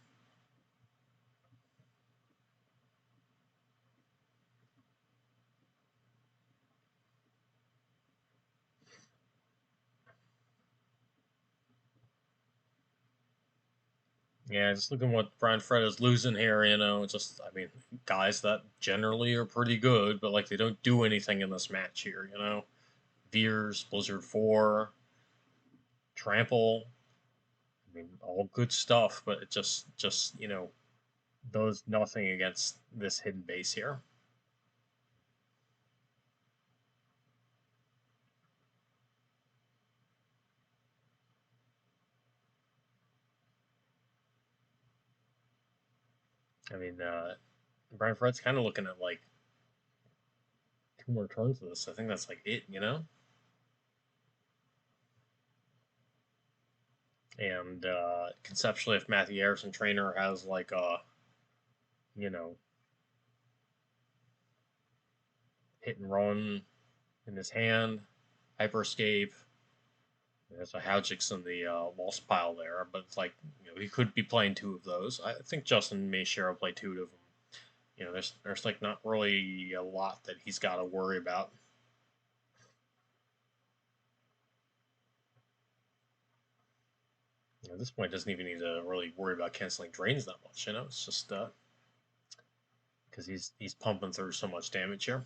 Yeah, just looking what Brian Fred is losing here, I mean, guys that generally are pretty good, but like they don't do anything in this match here. Veers, Blizzard 4, Trample, I mean, all good stuff, but it just does nothing against this hidden base here. I mean, Brian Fred's kind of looking at like 2 more turns of this. I think that's like it. And conceptually, if Matthew Harrison-Trainor has like a, you know, hit and run in his hand, Hyper Escape. There's a Haljix in the lost pile there, but it's like he could be playing 2 of those. I think Justin may share play 2 of them. There's like not really a lot that he's got to worry about. At this point, doesn't even need to really worry about canceling drains that much. It's just because he's pumping through so much damage here.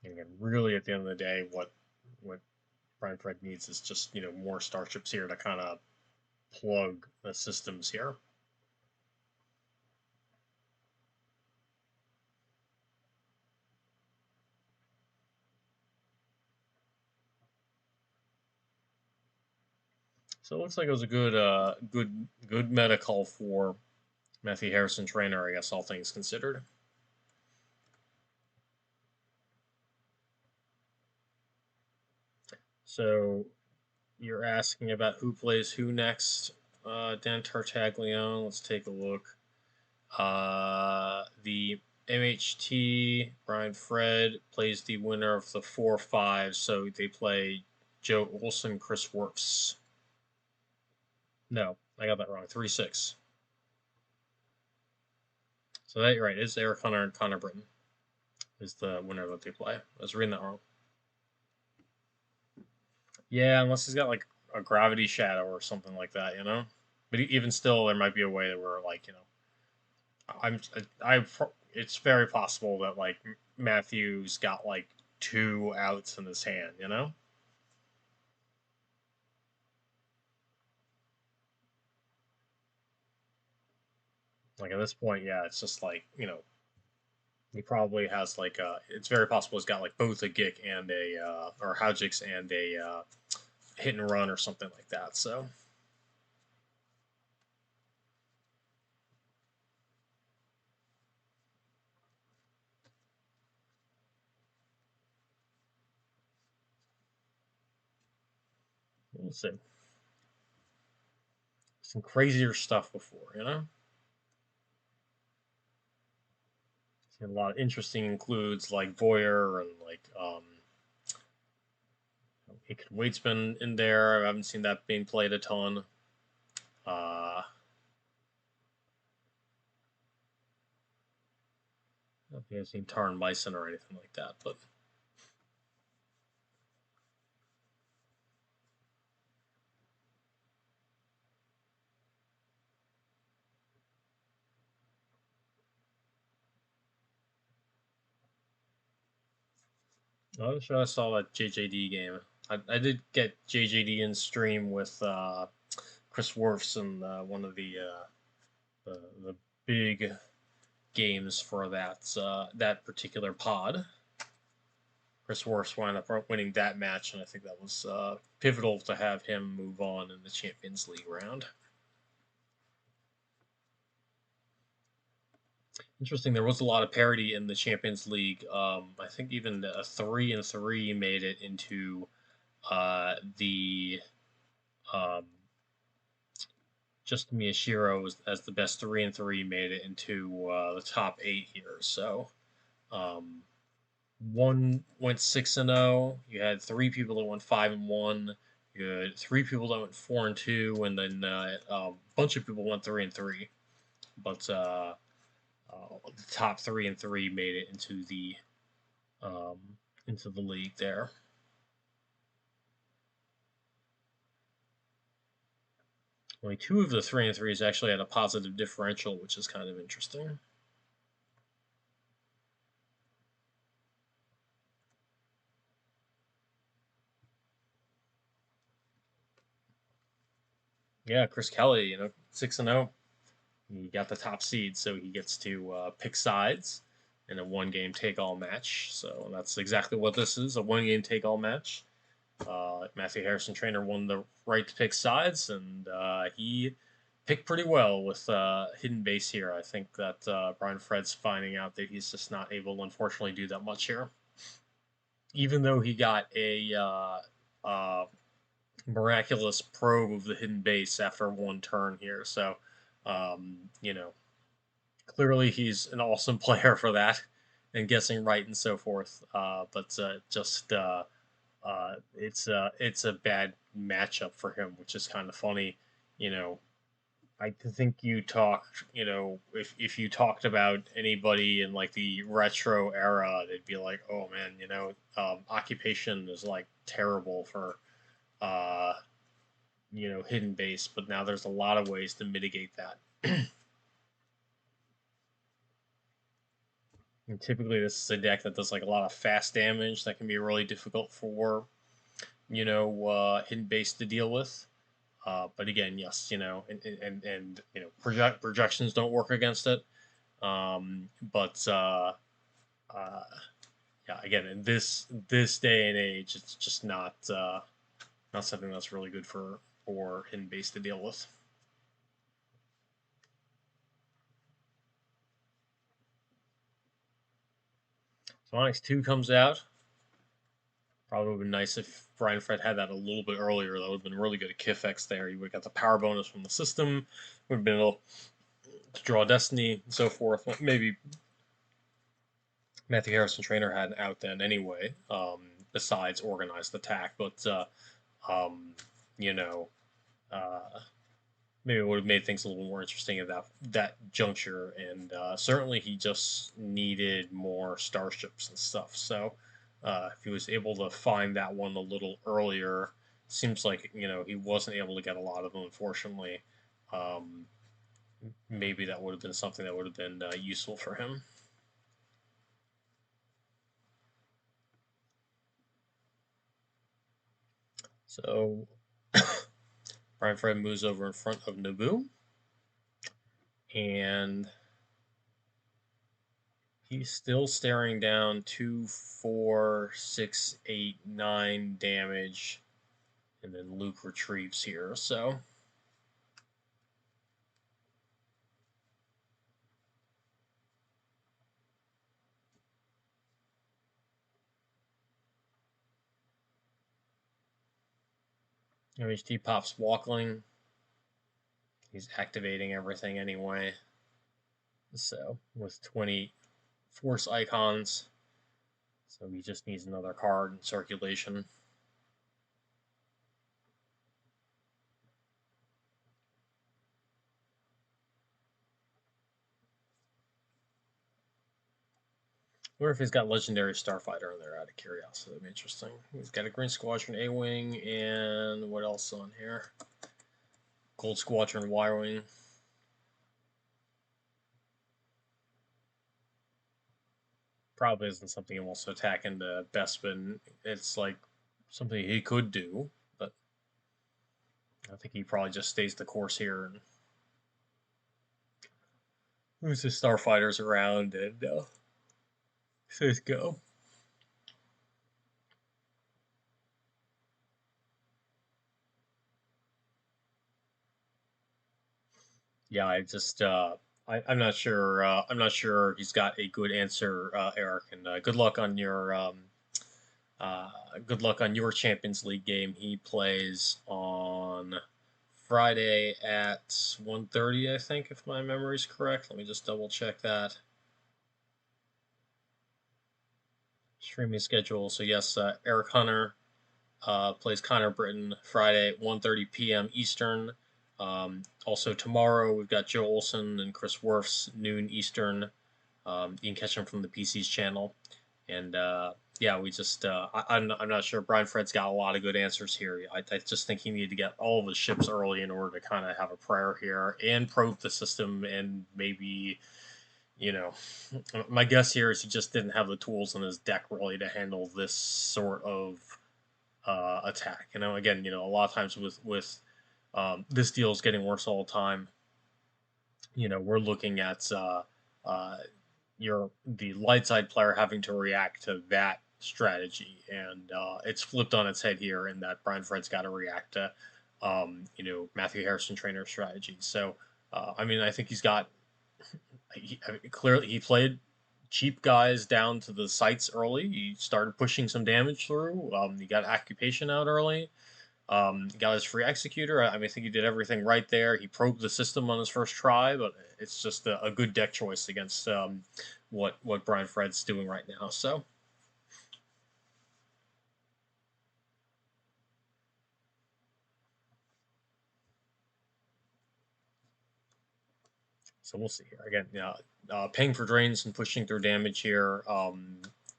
And again, really, at the end of the day, what Brian Fred needs is just more starships here to kind of plug the systems here. So it looks like it was a good meta call for Matthew Harrison-Trainor, I guess, all things considered. So you're asking about who plays who next, Dan Tartaglione. Let's take a look. The MHT, Brian Fred plays the winner of the 4-5, so they play Joe Olson, Chris Werfs. No, I got that wrong. 3-6. So that you're right. It's Eric Hunter and Connor Britton is the winner that they play. I was reading that wrong. Yeah, unless he's got like a gravity shadow or something like that, you know. But even still, there might be a way that we're like, you know, I'm I it's very possible that like Matthew's got like 2 outs in his hand, you know. Like at this point, yeah, it's just like you know he probably has like it's very possible he's got like both a Gick and a or Howjix and a hit and run or something like that. So we'll see. Some crazier stuff before, you know. A lot of interesting includes like Voyer and like Wade's been in there. I haven't seen that being played a ton. I don't think I've seen Tarn Bison or anything like that, but I'm sure I saw that JJD game. I did get JJD in stream with Chris Werfs and one of the big games for that particular pod. Chris Werfs wound up winning that match, and I think that was pivotal to have him move on in the Champions League round. Interesting. There was a lot of parity in the Champions League. I think even a 3-3 made it into the just Miyashiro as the best 3-3 made it into the top 8 here. So um, one went 6-0. You had 3 people that went 5-1. You had 3 people that went 4-2, and then a bunch of people went 3-3. But the top 3-3 made it um, into the league there. Only 2 of the 3-3s actually had a positive differential, which is kind of interesting. Yeah, Chris Kelly, 6-0. He got the top seed, so he gets to pick sides in a one-game take-all match. So that's exactly what this is, a one-game take-all match. Matthew Harrison-Trainor won the right to pick sides, and he picked pretty well with hidden base here. I think that Brian Fred's finding out that he's just not able to unfortunately do that much here. Even though he got a miraculous probe of the hidden base after one turn here. So, clearly he's an awesome player for that and guessing right and so forth. But it's a bad matchup for him, which is kind of funny. You know, I think you talked, if you talked about anybody in like the retro era, they'd be like, oh man, occupation is like terrible for, uh, hidden base, but now there's a lot of ways to mitigate that. And typically, this is a deck that does like a lot of fast damage that can be really difficult for hidden base to deal with. But again, yes, and projections don't work against it. But yeah, again, in this day and age, it's just not something that's really good for hidden base to deal with. So Onyx 2 comes out. Probably would have been nice if Brian Fred had that a little bit earlier. That would have been really good at Kifex there. You would have got the power bonus from the system. Would have been able to draw Destiny and so forth. Maybe Matthew Harrison-Trainor had an out then anyway, besides organized attack, but um, you know, uh, maybe it would have made things a little more interesting at that juncture. And certainly, he just needed more starships and stuff. So if he was able to find that one a little earlier, seems like he wasn't able to get a lot of them, unfortunately. Um, Maybe that would have been something that would have been useful for him. So Brian Fred moves over in front of Naboo, and he's still staring down 2, 4, 6, 8, 9 damage, and then Luke retrieves here. So MHT pops Walkling. He's activating everything anyway. So with 20 force icons, so he just needs another card in circulation. I wonder if he's got Legendary Starfighter in there out of curiosity. That'd be interesting. He's got a Green Squadron A-Wing, and what else on here? Gold Squadron Y-Wing. Probably isn't something he wants to attack into Bespin. It's like something he could do, but I think he probably just stays the course here and moves his starfighters around and says go. Yeah, I'm not sure. I'm not sure he's got a good answer, Eric. And uh, good luck on your Champions League game. He plays on Friday at 1:30, I think, if my memory is correct. Let me just double check that. Streaming schedule. So yes, Eric Hunter plays Connor Britton Friday at 1:30 p.m. Eastern. Also tomorrow we've got Joe Olson and Chris Worfs noon Eastern. You can catch them from the PC's channel. And yeah, we just I'm not sure. Brian Fred's got a lot of good answers here. I just think he needed to get all of his ships early in order to kind of have a prayer here and probe the system and maybe you know, my guess here is he just didn't have the tools in his deck really to handle this sort of attack. Again, a lot of times with this deal is getting worse all the time. We're looking at uh, the light side player having to react to that strategy, and it's flipped on its head here in that Brian Fred's got to react to Matthew Harrison-Trainor strategy. So I think he's got clearly he played cheap guys down to the sites early. He started pushing some damage through. He got occupation out early. He got his free executor. I think he did everything right there. He probed the system on his first try, but it's just a good deck choice against what Brian Fred's doing right now. So we'll see here. Again, paying for drains and pushing through damage here.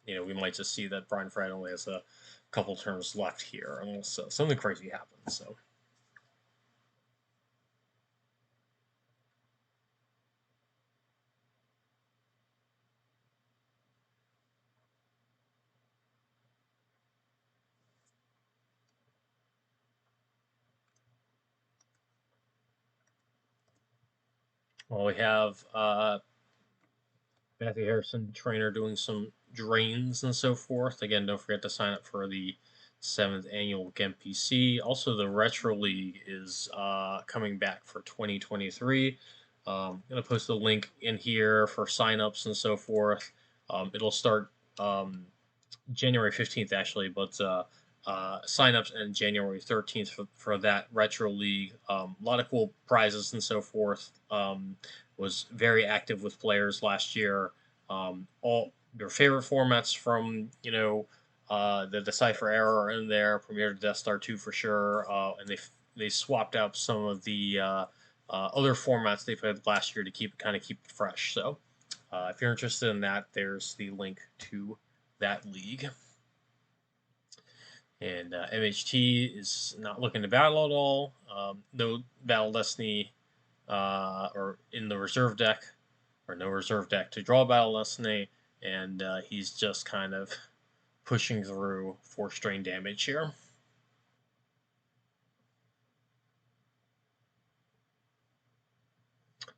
We might just see that Brian Fred only has a couple turns left here, unless something crazy happens. So. Well, we have Matthew Harrison-Trainor doing some drains and so forth. Again, don't forget to sign up for the 7th annual GEM PC. Also, the Retro League is coming back for 2023. I'm going to post a link in here for signups and so forth. It'll start January 15th, actually, but signups end January 13th for that Retro League. A lot of cool prizes and so forth. Was very active with players last year. All your favorite formats from the Decipher era are in there. Premiere to Death Star 2 for sure, and they swapped out some of the other formats they played last year to keep it fresh. So if you're interested in that, there's the link to that league. And MHT is not looking to battle at all. No Battle Destiny or in the reserve deck, or no reserve deck to draw Battle Destiny, and he's just kind of pushing through 4 strain damage here.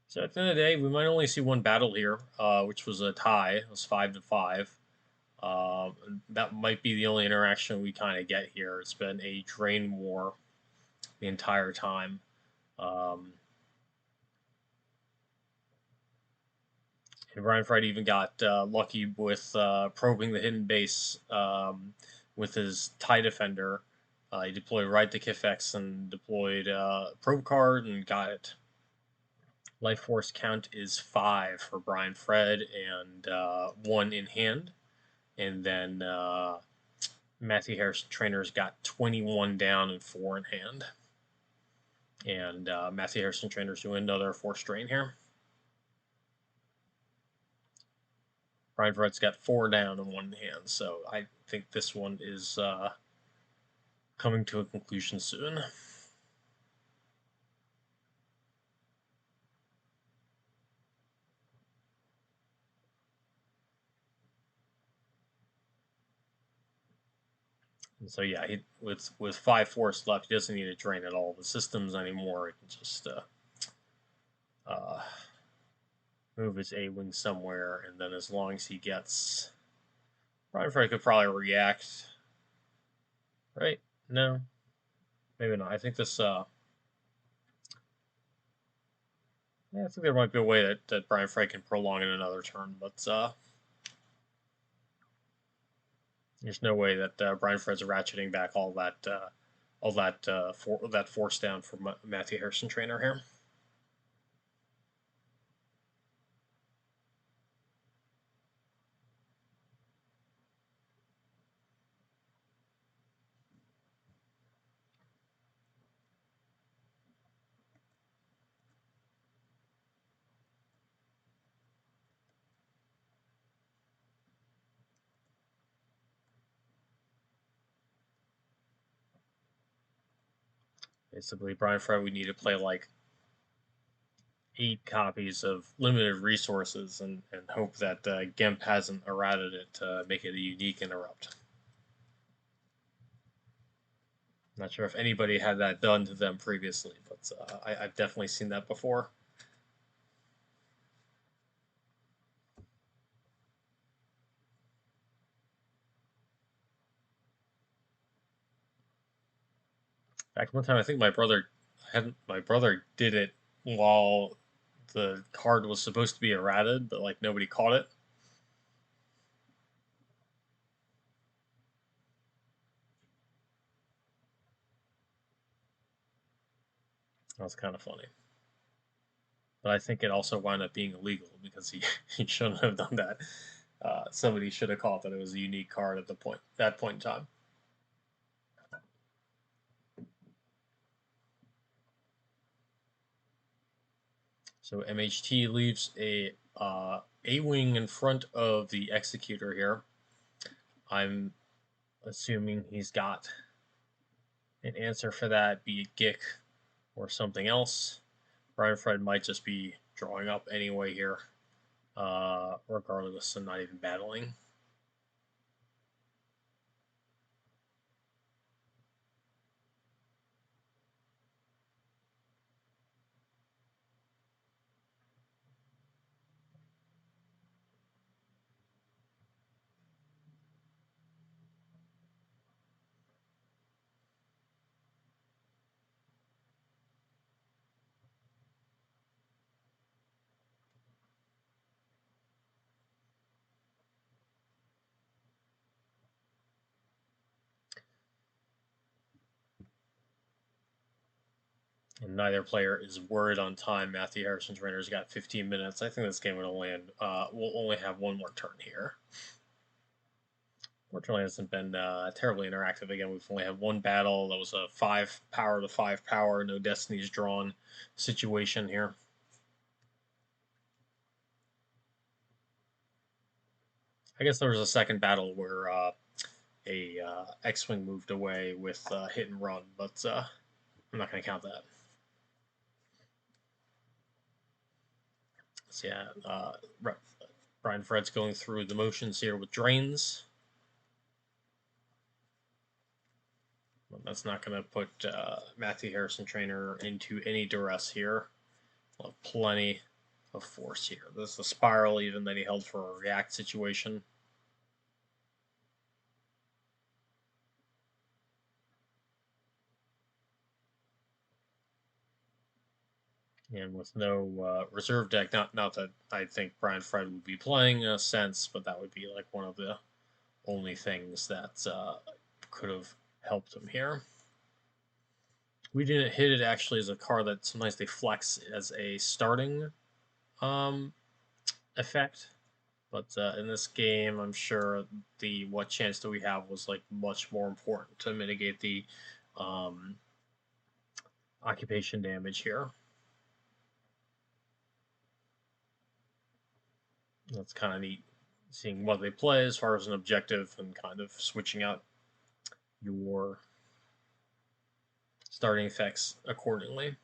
So at the end of the day, we might only see one battle here, which was a tie. It was 5-5. That might be the only interaction we kind of get here. It's been a drain war the entire time. And Brian Fried even got lucky with probing the hidden base with his TIE Defender. He deployed right to Kifex and deployed probe card and got it. Life force count is 5 for Brian Fred and 1 in hand. And then Matthew Harrison-Trainor's got 21 down and 4 in hand. And Matthew Harrison-Trainor's doing another 4 strain here. Brian Fred's got 4 down and 1 in hand. So I think this one is coming to a conclusion soon. And so yeah, with 5 force left, he doesn't need to drain at all the systems anymore. He can just move his A-wing somewhere, and then as long as he gets... Brian Fred could probably react. Right? No? Maybe not. I think this... yeah, I think there might be a way that Brian Fred can prolong in another turn, but there's no way that Brian Fred's ratcheting back all that force down from Matthew Harrison-Trainor here. Basically, Brian Fred would need to play like 8 copies of limited resources and hope that GIMP hasn't errated it to make it a unique interrupt. Not sure if anybody had that done to them previously, but I've definitely seen that before. In fact, one time I think my brother did it while the card was supposed to be errated, but like nobody caught it. That was kind of funny. But I think it also wound up being illegal because he shouldn't have done that. Somebody should have caught that it was a unique card at that point in time. So MHT leaves a A-wing in front of the Executor here. I'm assuming he's got an answer for that, be it GIC or something else. Brian Fred might just be drawing up anyway here, regardless of not even battling. And neither player is worried on time. Matthew Harrison-Trainor's got 15 minutes. I think this game will land. We'll only have one more turn here. Fortunately, it hasn't been terribly interactive. Again, we've only had one battle. That was a 5 power to 5 power, no destinies drawn situation here. I guess there was a second battle where a X-Wing moved away with hit and run, but I'm not going to count that. So yeah, Brian Fred's going through the motions here with drains. But that's not going to put Matthew Harrison-Trainor into any duress here. We'll have plenty of force here. This is the spiral even that he held for a react situation. And with no reserve deck, not that I think Brian Fred would be playing in a sense, but that would be like one of the only things that could have helped him here. We didn't hit it actually as a card that sometimes they flex as a starting effect. But in this game, I'm sure the what chance do we have was like much more important to mitigate the occupation damage here. That's kind of neat, seeing what they play as far as an objective and kind of switching out your starting effects accordingly.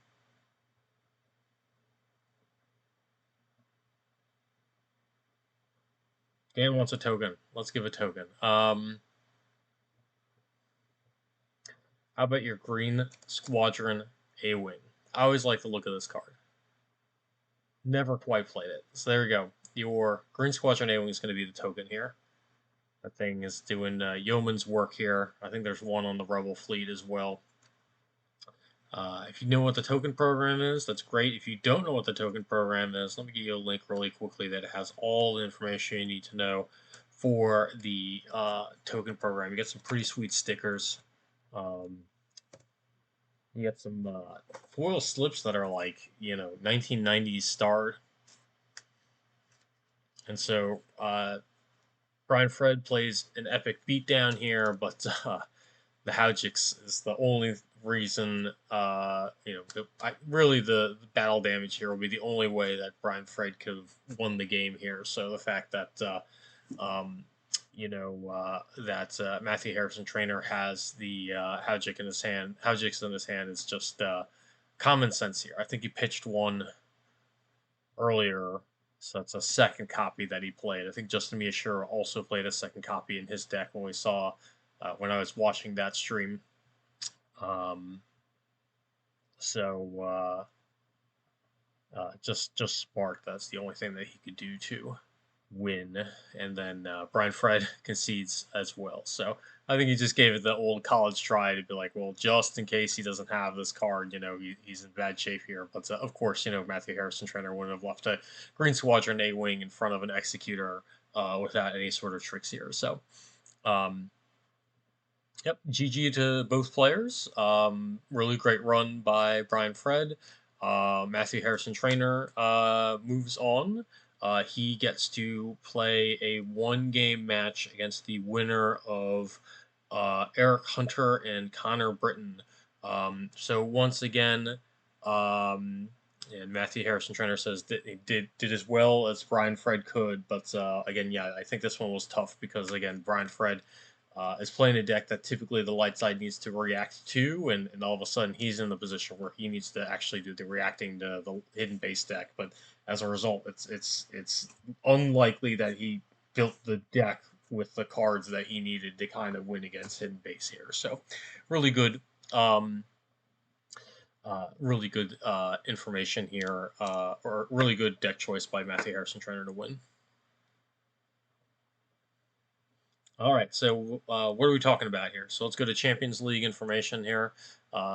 Dan wants a token. Let's give a token. How about your Green Squadron A-Wing? I always like the look of this card. Never quite played it. So there we go. Your Green Squadron A-Wing is going to be the token here. That thing is doing yeoman's work here. I think there's one on the Rebel fleet as well. If you know what the token program is, that's great. If you don't know what the token program is, let me give you a link really quickly that has all the information you need to know for the token program. You get some pretty sweet stickers. You get some foil slips that are like, 1990s starred. And so Brian Fred plays an epic beatdown here, but the Haujix is the only reason, really the battle damage here will be the only way that Brian Fred could have won the game here. So the fact that, Matthew Harrison-Trainor has the Haujix in his hand is just common sense here. I think he pitched one earlier, so it's a second copy that he played. I think Justin Miyashiro also played a second copy in his deck when we saw when I was watching that stream. Just smart. That's the only thing that he could do to win. And then Brian Fred concedes as well. So I think he just gave it the old college try to be like, well, just in case he doesn't have this card, he's in bad shape here. But of course, Matthew Harrison-Trainor wouldn't have left a Green Squadron A-Wing in front of an Executor without any sort of tricks here. So, yep, GG to both players. Really great run by Brian Fred. Matthew Harrison-Trainor moves on. He gets to play a one-game match against the winner of Eric Hunter and Connor Britton. So once again, and Matthew Harrison-Trainor says that he did as well as Brian Fred could, but again, yeah, I think this one was tough because again, Brian Fred is playing a deck that typically the light side needs to react to, and all of a sudden he's in the position where he needs to actually do the reacting to the hidden base deck. But as a result, it's unlikely that he built the deck with the cards that he needed to kind of win against hidden base here. So really good. Really good information here, or really good deck choice by Matthew Harrison-Trainor to win. All right, so what are we talking about here? So let's go to Champions League information here.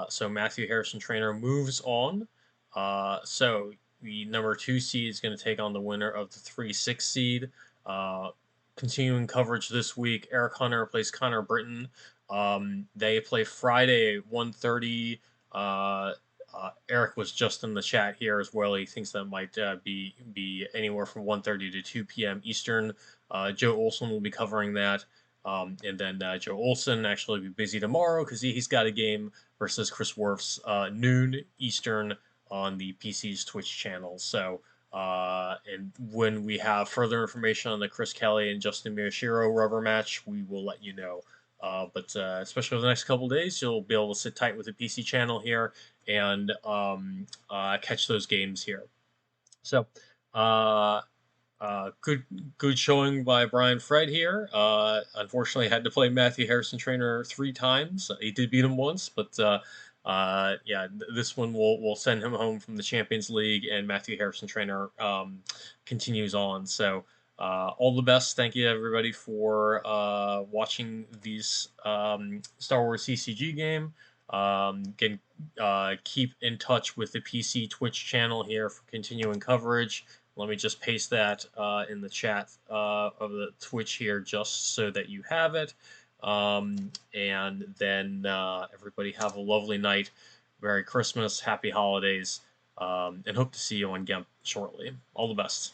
So Matthew Harrison-Trainor moves on. So the number 2 seed is going to take on the winner of the 3-6 seed. Continuing coverage this week, Eric Hunter plays Connor Britton. They play Friday at 1:30 Eric was just in the chat here as well. He thinks that might be anywhere from 1:30 to 2 p.m. Eastern. Joe Olson will be covering that. And then Joe Olson actually be busy tomorrow because he's got a game versus Chris Worf's noon Eastern on the PC's Twitch channel. So, and when we have further information on the Chris Kelly and Justin Miyashiro rubber match, we will let you know. But especially over the next couple days, you'll be able to sit tight with the PC channel here and catch those games here. So, good showing by Brian Fred here. Unfortunately, had to play Matthew Harrison-Trainor 3 times. He did beat him once, but yeah, this one will send him home from the Champions League, and Matthew Harrison-Trainor continues on. So all the best. Thank you everybody for watching these Star Wars CCG game. Again, keep in touch with the PC Twitch channel here for continuing coverage. Let me just paste that in the chat of the Twitch here just so that you have it. And then everybody have a lovely night. Merry Christmas, Happy Holidays, and hope to see you on GEMP shortly. All the best.